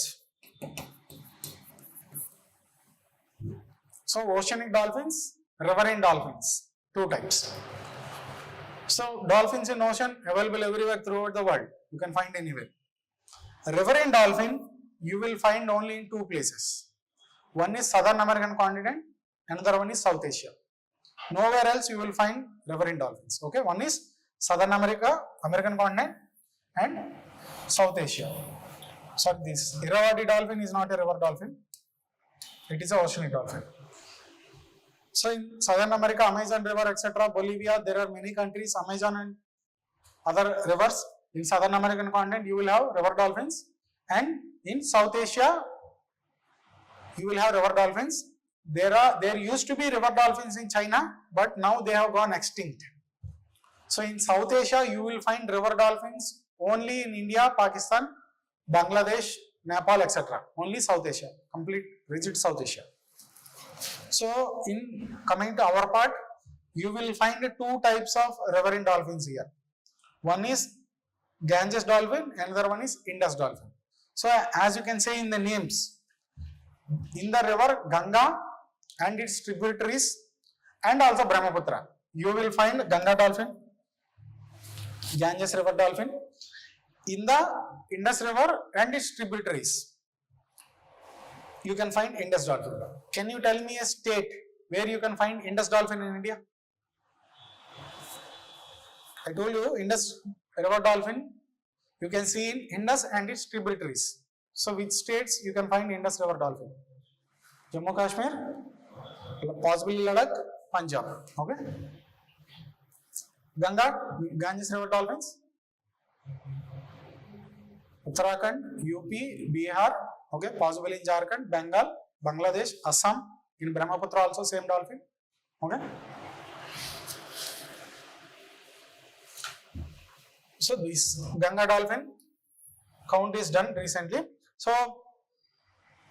So oceanic dolphins, riverine dolphins, two types. So dolphins in ocean available everywhere throughout the world. You can find anywhere. Riverine dolphin you will find only in two places. One is Southern American continent, another one is South Asia. Nowhere else you will find riverine dolphins. Okay, one is Southern America, American continent, and South Asia. So this Irrawaddy dolphin is not a river dolphin. It is an oceanic dolphin. So in Southern America, Amazon River, etc., Bolivia, there are many countries, Amazon and other rivers. In Southern American continent, you will have river dolphins, and in South Asia, you will have river dolphins. There used to be river dolphins in China, but now they have gone extinct. So in South Asia, you will find river dolphins only in India, Pakistan, Bangladesh, Nepal, etc. Only South Asia, complete rigid South Asia. So in coming to our part, you will find two types of riverine dolphins here. One is Ganges dolphin, another one is Indus dolphin. So as you can say in the names, in the river Ganga and its tributaries and also Brahmaputra, you will find Ganga dolphin, Ganges river dolphin. In the Indus river and its tributaries, you can find Indus dolphin. Can you tell me a state where you can find Indus dolphin in India? I told you Indus river dolphin you can see in Indus and its tributaries. So which states you can find Indus river dolphin? Jammu Kashmir, possibly Ladakh, Punjab. Okay. Ganges river dolphins, Uttarakhand, UP, Bihar, okay, possibly in Jharkhand, Bengal, Bangladesh, Assam. In Brahmaputra also same dolphin. Okay. So this Ganga dolphin count is done recently. So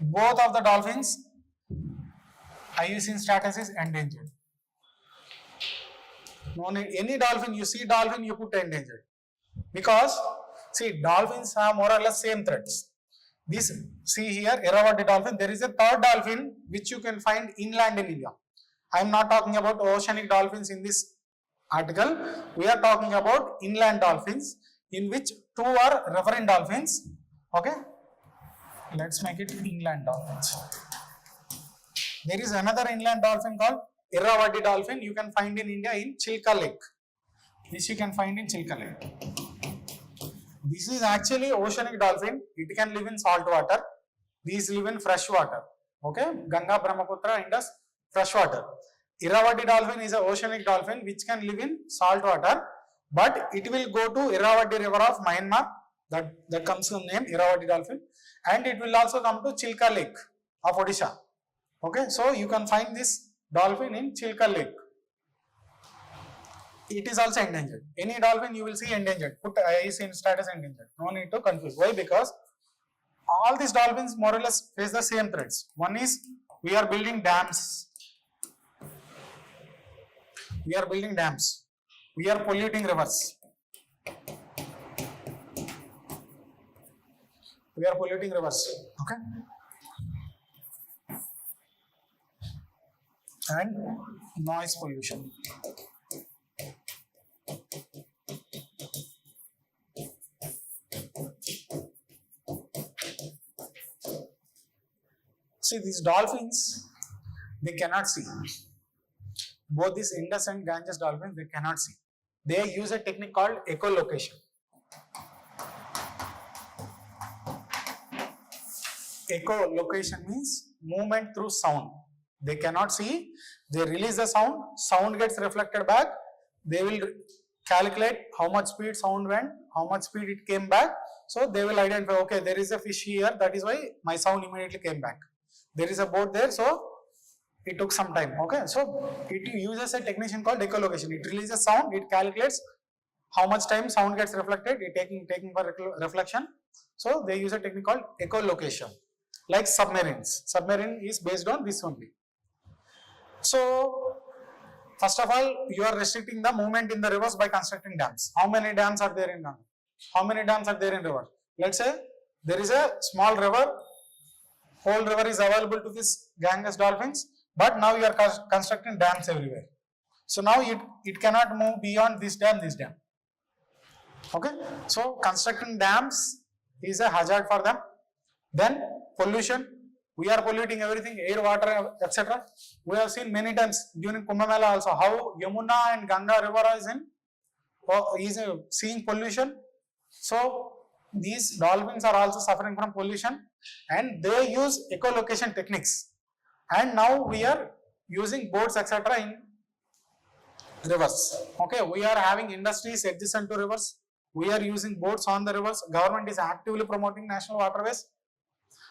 both of the dolphins IUCN status is endangered. No need any dolphin, you see dolphin, you put endangered. Because see, dolphins have more or less same threats. This, see here, Irrawaddy dolphin, there is a third dolphin which you can find inland in India. I am not talking about oceanic dolphins in this article. We are talking about inland dolphins, in which two are riverine dolphins. Okay, let's make it inland dolphins. There is another inland dolphin called Irrawaddy dolphin. You can find in India in Chilka Lake. This you can find in Chilka Lake. This is actually oceanic dolphin. It can live in salt water. These live in fresh water. Okay, Ganga, Brahmaputra, Indus, fresh water. Irrawaddy dolphin is an oceanic dolphin which can live in salt water, but it will go to Irrawaddy river of Myanmar. That comes from name Irrawaddy dolphin, and it will also come to Chilka Lake of Odisha. Okay, so you can find this dolphin in Chilka Lake. It is also endangered. Any dolphin you will see endangered. Put IUCN status endangered. No need to confuse. Why? Because all these dolphins more or less face the same threats. One is we are building dams. We are building dams. We are polluting rivers. We are polluting rivers. Okay. And noise pollution. See, these dolphins, they cannot see. Both these Indus and Ganges dolphins, they cannot see. They use a technique called echolocation. Echolocation means movement through sound. They cannot see, they release the sound, sound gets reflected back, they will calculate how much speed sound went, how much speed it came back. So they will identify, okay, there is a fish here, that is why my sound immediately came back. There is a boat there, so it took some time. Okay, so it uses a technician called echolocation. It releases sound, it calculates how much time sound gets reflected, it taking for reflection. So they use a technique called echolocation. Like submarines. Submarine is based on this only. So first of all, you are restricting the movement in the rivers by constructing dams. How many dams are there in Ganga? How many dams are there in river? Let's say there is a small river, whole river is available to this Ganges dolphins, but now you are constructing dams everywhere. So now it cannot move beyond this dam, this dam. Okay, so constructing dams is a hazard for them. Then pollution, we are polluting everything, air, water, etc. We have seen many times during Kumbh Mela also how Yamuna and Ganga river is seeing pollution. So these dolphins are also suffering from pollution and they use echolocation techniques. And now we are using boats, etc. in rivers. Okay, we are having industries adjacent to rivers. We are using boats on the rivers. Government is actively promoting national waterways.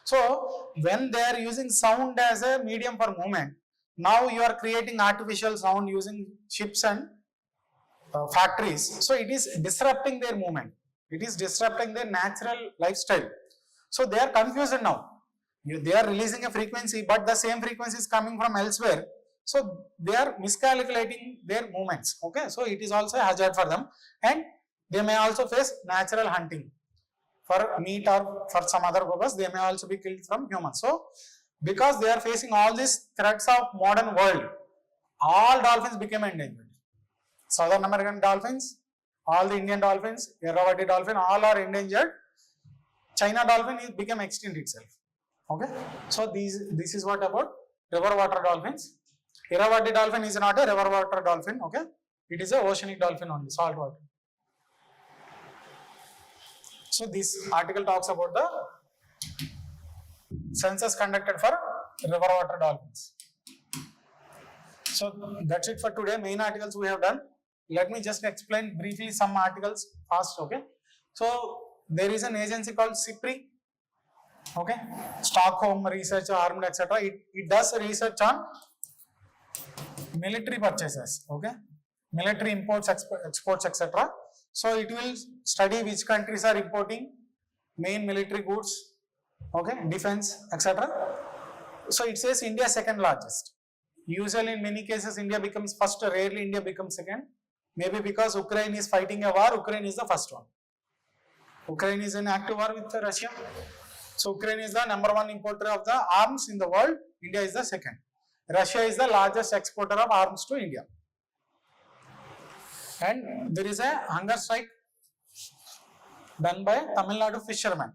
So when they are using sound as a medium for movement, now you are creating artificial sound using ships and factories. So it is disrupting their movement. It is disrupting their natural lifestyle. So they are confused now. They are releasing a frequency, but the same frequency is coming from elsewhere. So they are miscalculating their movements. Okay, so it is also a hazard for them, and they may also face natural hunting for meat or for some other purpose. They may also be killed from humans. So because they are facing all these threats of modern world, all dolphins became endangered. Southern American dolphins, all the Indian dolphins, Irrawaddy dolphin, all are endangered. China dolphin became extinct itself. Okay, so this is what about river water dolphins. Irrawaddy dolphin is not a river water dolphin. Okay, it is a oceanic dolphin only, salt water. So this article talks about the census conducted for river water dolphins. So that's it for today. Main articles we have done. Let me just explain briefly some articles fast. Okay, so there is an agency called SIPRI. Okay, Stockholm Research Armed, etc. It does research on military purchases. Okay, military imports, exports, etc. So it will study which countries are importing main military goods, okay, defense, etc. So it says India second largest. Usually in many cases India becomes first, rarely India becomes second. Maybe because Ukraine is fighting a war, Ukraine is the first one. Ukraine is in active war with Russia. So Ukraine is the #1 importer of the arms in the world. India is the second. Russia is the largest exporter of arms to India. And there is a hunger strike done by Tamil Nadu fishermen.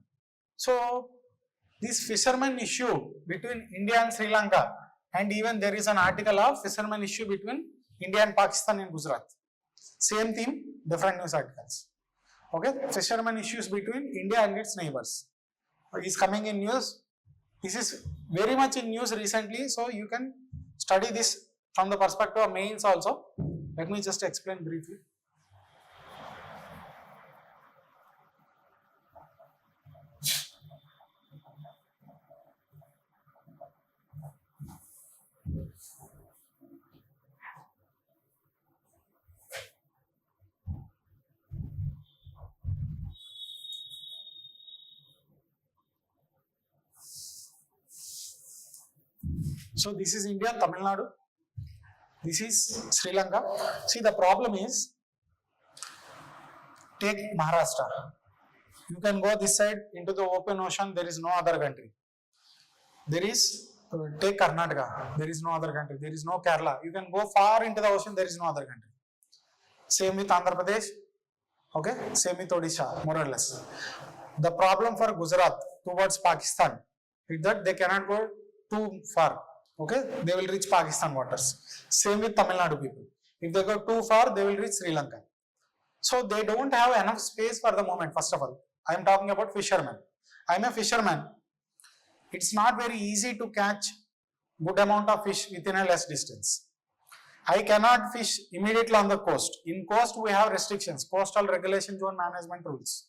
So this fishermen issue between India and Sri Lanka, and even there is an article of fishermen issue between India and Pakistan in Gujarat. Same theme, different news articles. Okay, fishermen issues between India and its neighbors is coming in news. This is very much in news recently, so you can study this from the perspective of mains also. Let me just explain briefly. So this is India, Tamil Nadu. This is Sri Lanka. See, the problem is, take Maharashtra. You can go this side into the open ocean, there is no other country. There is, take Karnataka, there is no other country. There is no Kerala. You can go far into the ocean, there is no other country. Same with Andhra Pradesh. Okay, same with Odisha, more or less. The problem for Gujarat towards Pakistan is that they cannot go too far. Okay, they will reach Pakistan waters. Same with Tamil Nadu people. If they go too far, they will reach Sri Lanka. So they don't have enough space for the moment. First of all, I am talking about fishermen. I am a fisherman. it's not very easy to catch good amount of fish within a less distance. I cannot fish immediately on the coast. In coast, we have restrictions, coastal regulation zone management rules.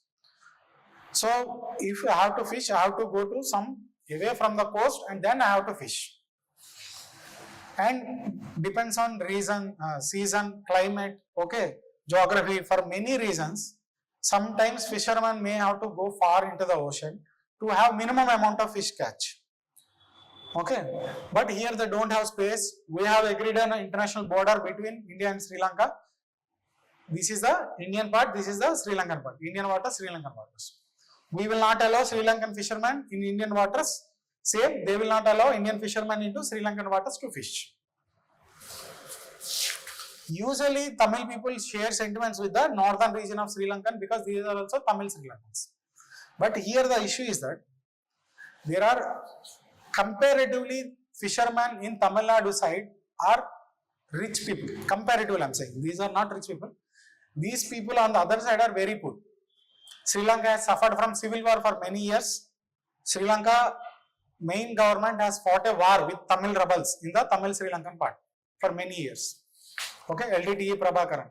So, if I have to fish, I have to go to some away from the coast and then I have to fish. And depends on reason, season, climate, okay, geography, for many reasons. Sometimes fishermen may have to go far into the ocean to have minimum amount of fish catch. Okay, but here they don't have space. We have agreed on an international border between India and Sri Lanka. This is the Indian part, this is the Sri Lankan part. Indian waters, Sri Lankan waters. We will not allow Sri Lankan fishermen in Indian waters. Same, they will not allow Indian fishermen into Sri Lankan waters to fish. Usually, Tamil people share sentiments with the northern region of Sri Lankan because these are also Tamil Sri Lankans. But here the issue is that there are comparatively fishermen in Tamil Nadu side are rich people. Comparatively, I am saying. These are not rich people. These people on the other side are very poor. Sri Lanka has suffered from civil war for many years. Sri Lanka main government has fought a war with Tamil rebels in the Tamil Sri Lankan part for many years. Okay, LTTE Prabhakaran.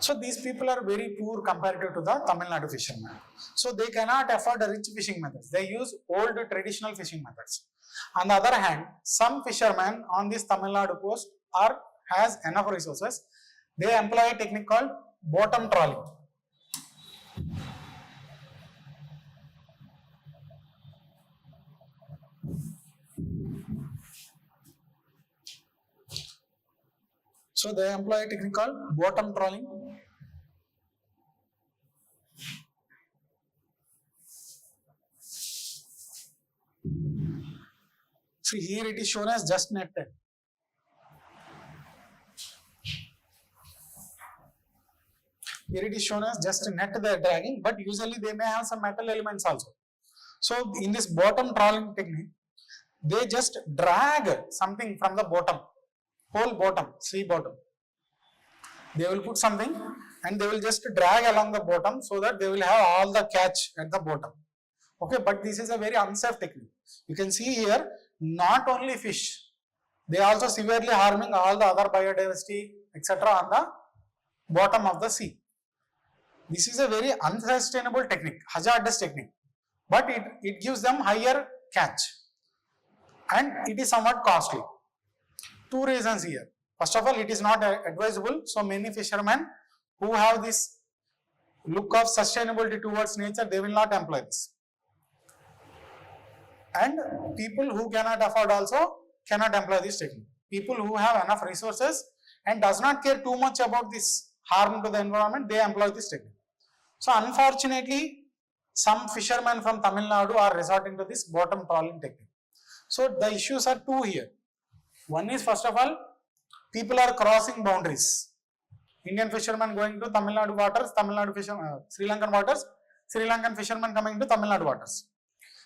So these people are very poor comparative to the Tamil Nadu fishermen. So they cannot afford rich fishing methods. They use old traditional fishing methods. On the other hand, some fishermen on this Tamil Nadu coast has enough resources. They employ a technique called bottom trawling. So they employ a technique called bottom trawling. See, here it is shown as just netted. Here it is shown as just a net they are dragging, but usually they may have some metal elements also. So in this bottom trawling technique, they just drag something from the bottom, whole bottom, sea bottom. They will put something and they will just drag along the bottom so that they will have all the catch at the bottom. Okay, but this is a very unsafe technique. You can see here, not only fish, they are also severely harming all the other biodiversity, etc. on the bottom of the sea. This is a very unsustainable technique, hazardous technique, but it gives them higher catch and it is somewhat costly. Two reasons here. First of all, it is not advisable. So many fishermen who have this look of sustainability towards nature, they will not employ this. And people who cannot afford also cannot employ this technique. People who have enough resources and does not care too much about this harm to the environment, they employ this technique. So unfortunately, some fishermen from Tamil Nadu are resorting to this bottom trawling technique. So the issues are two here. One is, first of all, people are crossing boundaries. Indian fishermen going to Tamil Nadu waters, Sri Lankan waters, Sri Lankan fishermen coming to Tamil Nadu waters.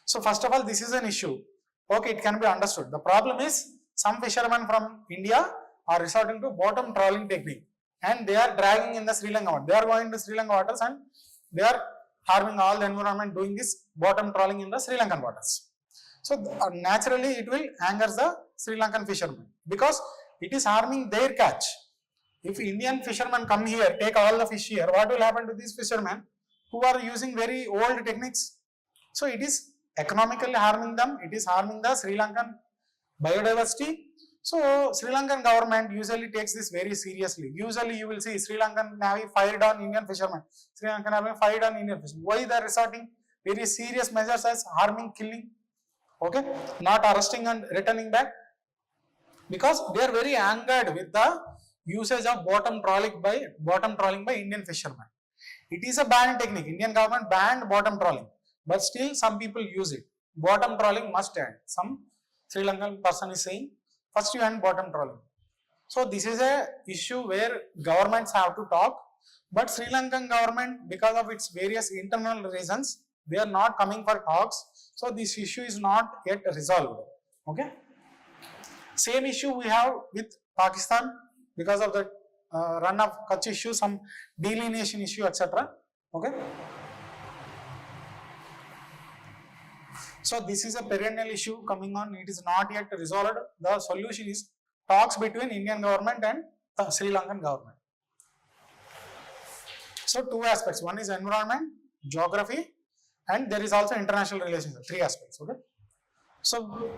So first of all, this is an issue. Okay, it can be understood. The problem is, some fishermen from India are resorting to bottom trawling technique and they are dragging in the Sri Lanka water. They are going to Sri Lanka waters and they are harming all the environment doing this bottom trawling in the Sri Lankan waters. So naturally it will anger the Sri Lankan fishermen because it is harming their catch. If Indian fishermen come here, take all the fish here, what will happen to these fishermen who are using very old techniques? So it is economically harming them, it is harming the Sri Lankan biodiversity. So Sri Lankan government usually takes this very seriously. Usually you will see Sri Lankan Navy fired on Indian fishermen. Sri Lankan Navy fired on Indian fishermen. Why they are resorting very serious measures as harming, killing, okay, not arresting and returning back? Because they are very angered with the usage of bottom trawling by Indian fishermen. It is a banned technique. Indian government banned bottom trawling, but still some people use it. Bottom trawling must end. Some Sri Lankan person is saying, first you end bottom trawling. So this is a issue where governments have to talk, but Sri Lankan government, because of its various internal reasons, they are not coming for talks. So this issue is not yet resolved. Okay. Same issue we have with Pakistan because of the run of Kutch issue, some delineation issue, etc. Okay. So this is a perennial issue coming on. It is not yet resolved. The solution is talks between Indian government and the Sri Lankan government. So two aspects. One is environment, geography, and there is also international relations. Three aspects. Okay. So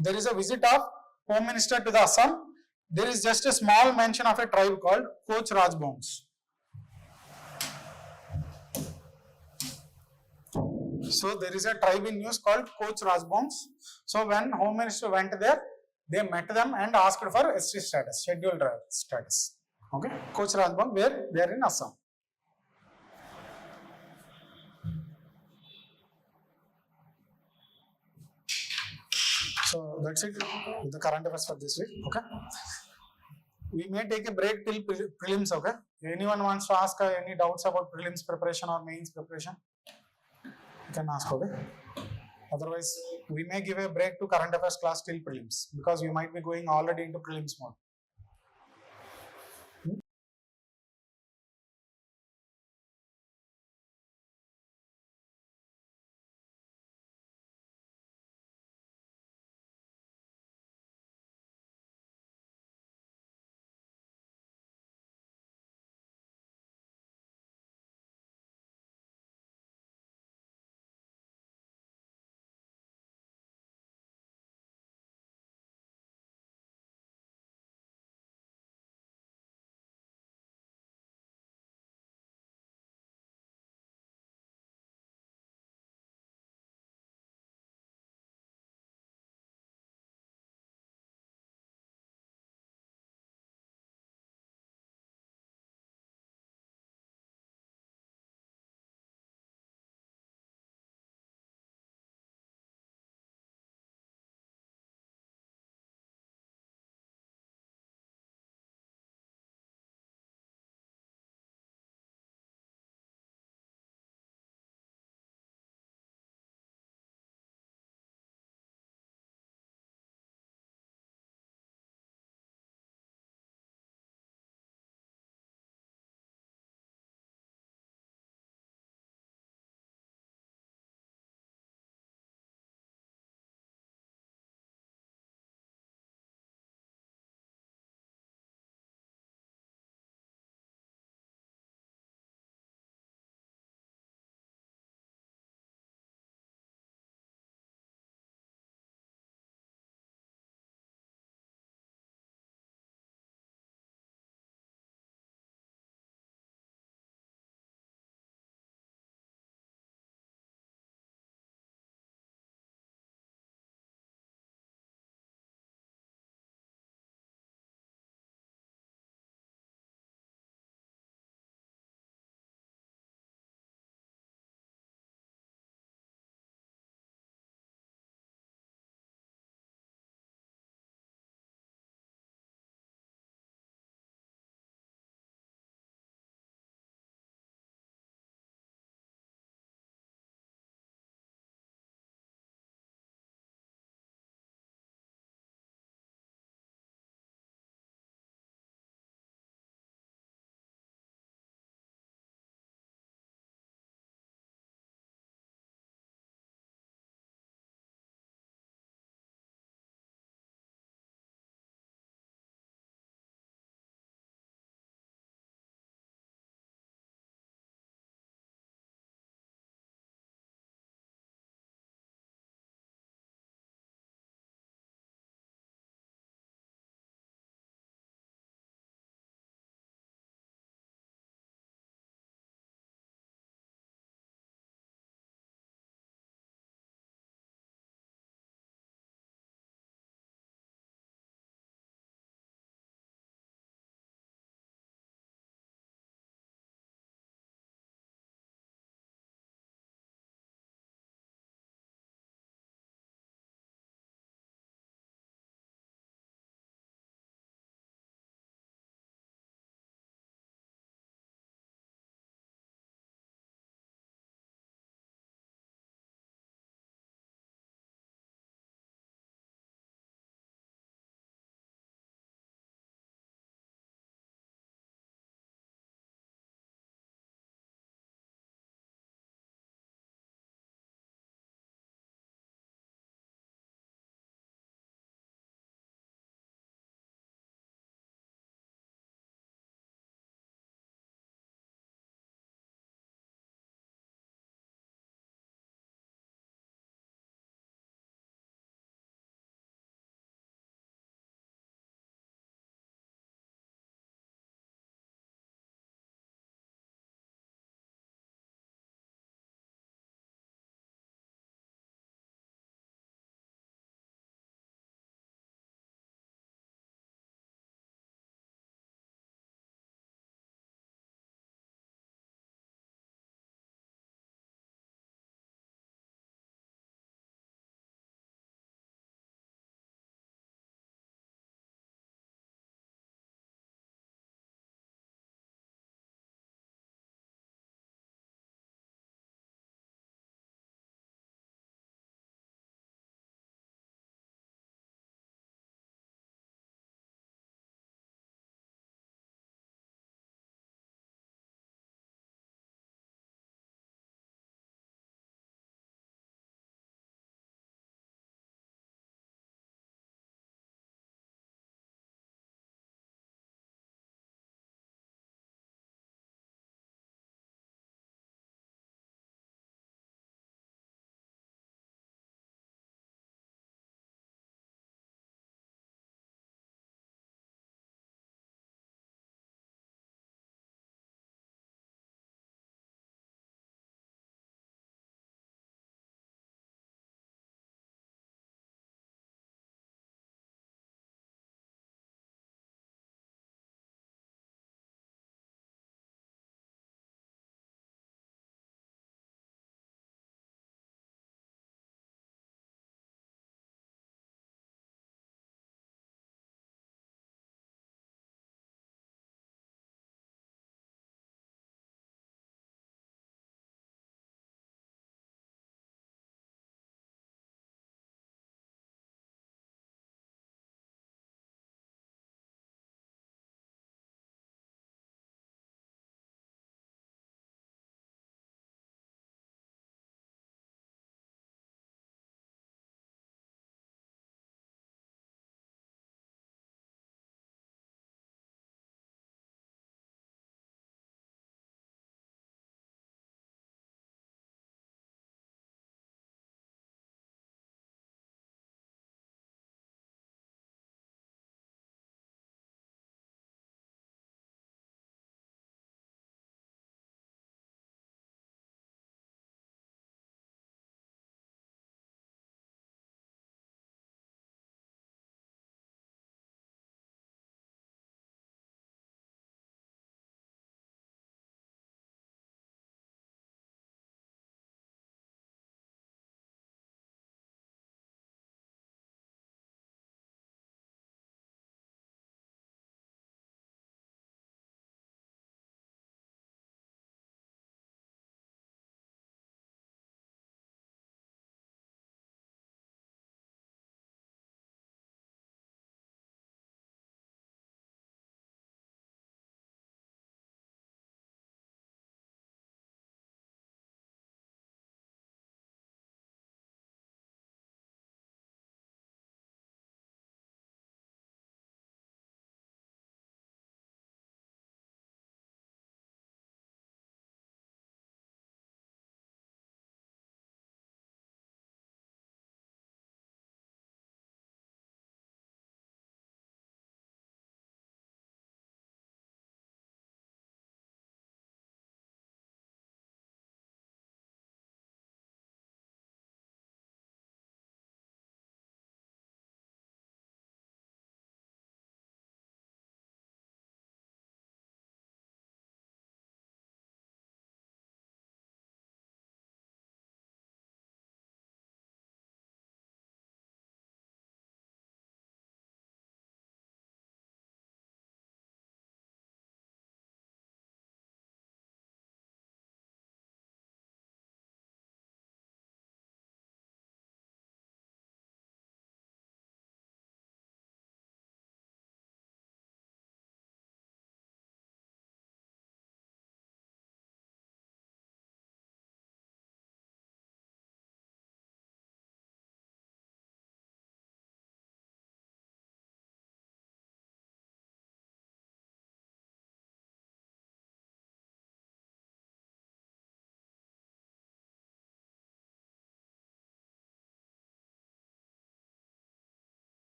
there is a visit of Home Minister to the Assam. There is just a small mention of a tribe called Koch Rajbons. So there is a tribe in news called Koch Rajbons. So when Home Minister went there, they met them and asked for ST status, scheduled tribe status. Okay, Koch Rajbons, where they are in Assam. So that's it with the current affairs for this week. Okay. We may take a break till prelims. Okay. Anyone wants to ask any doubts about prelims preparation or mains preparation? You can ask. Okay. Otherwise, we may give a break to current affairs class till prelims because you might be going already into prelims mode.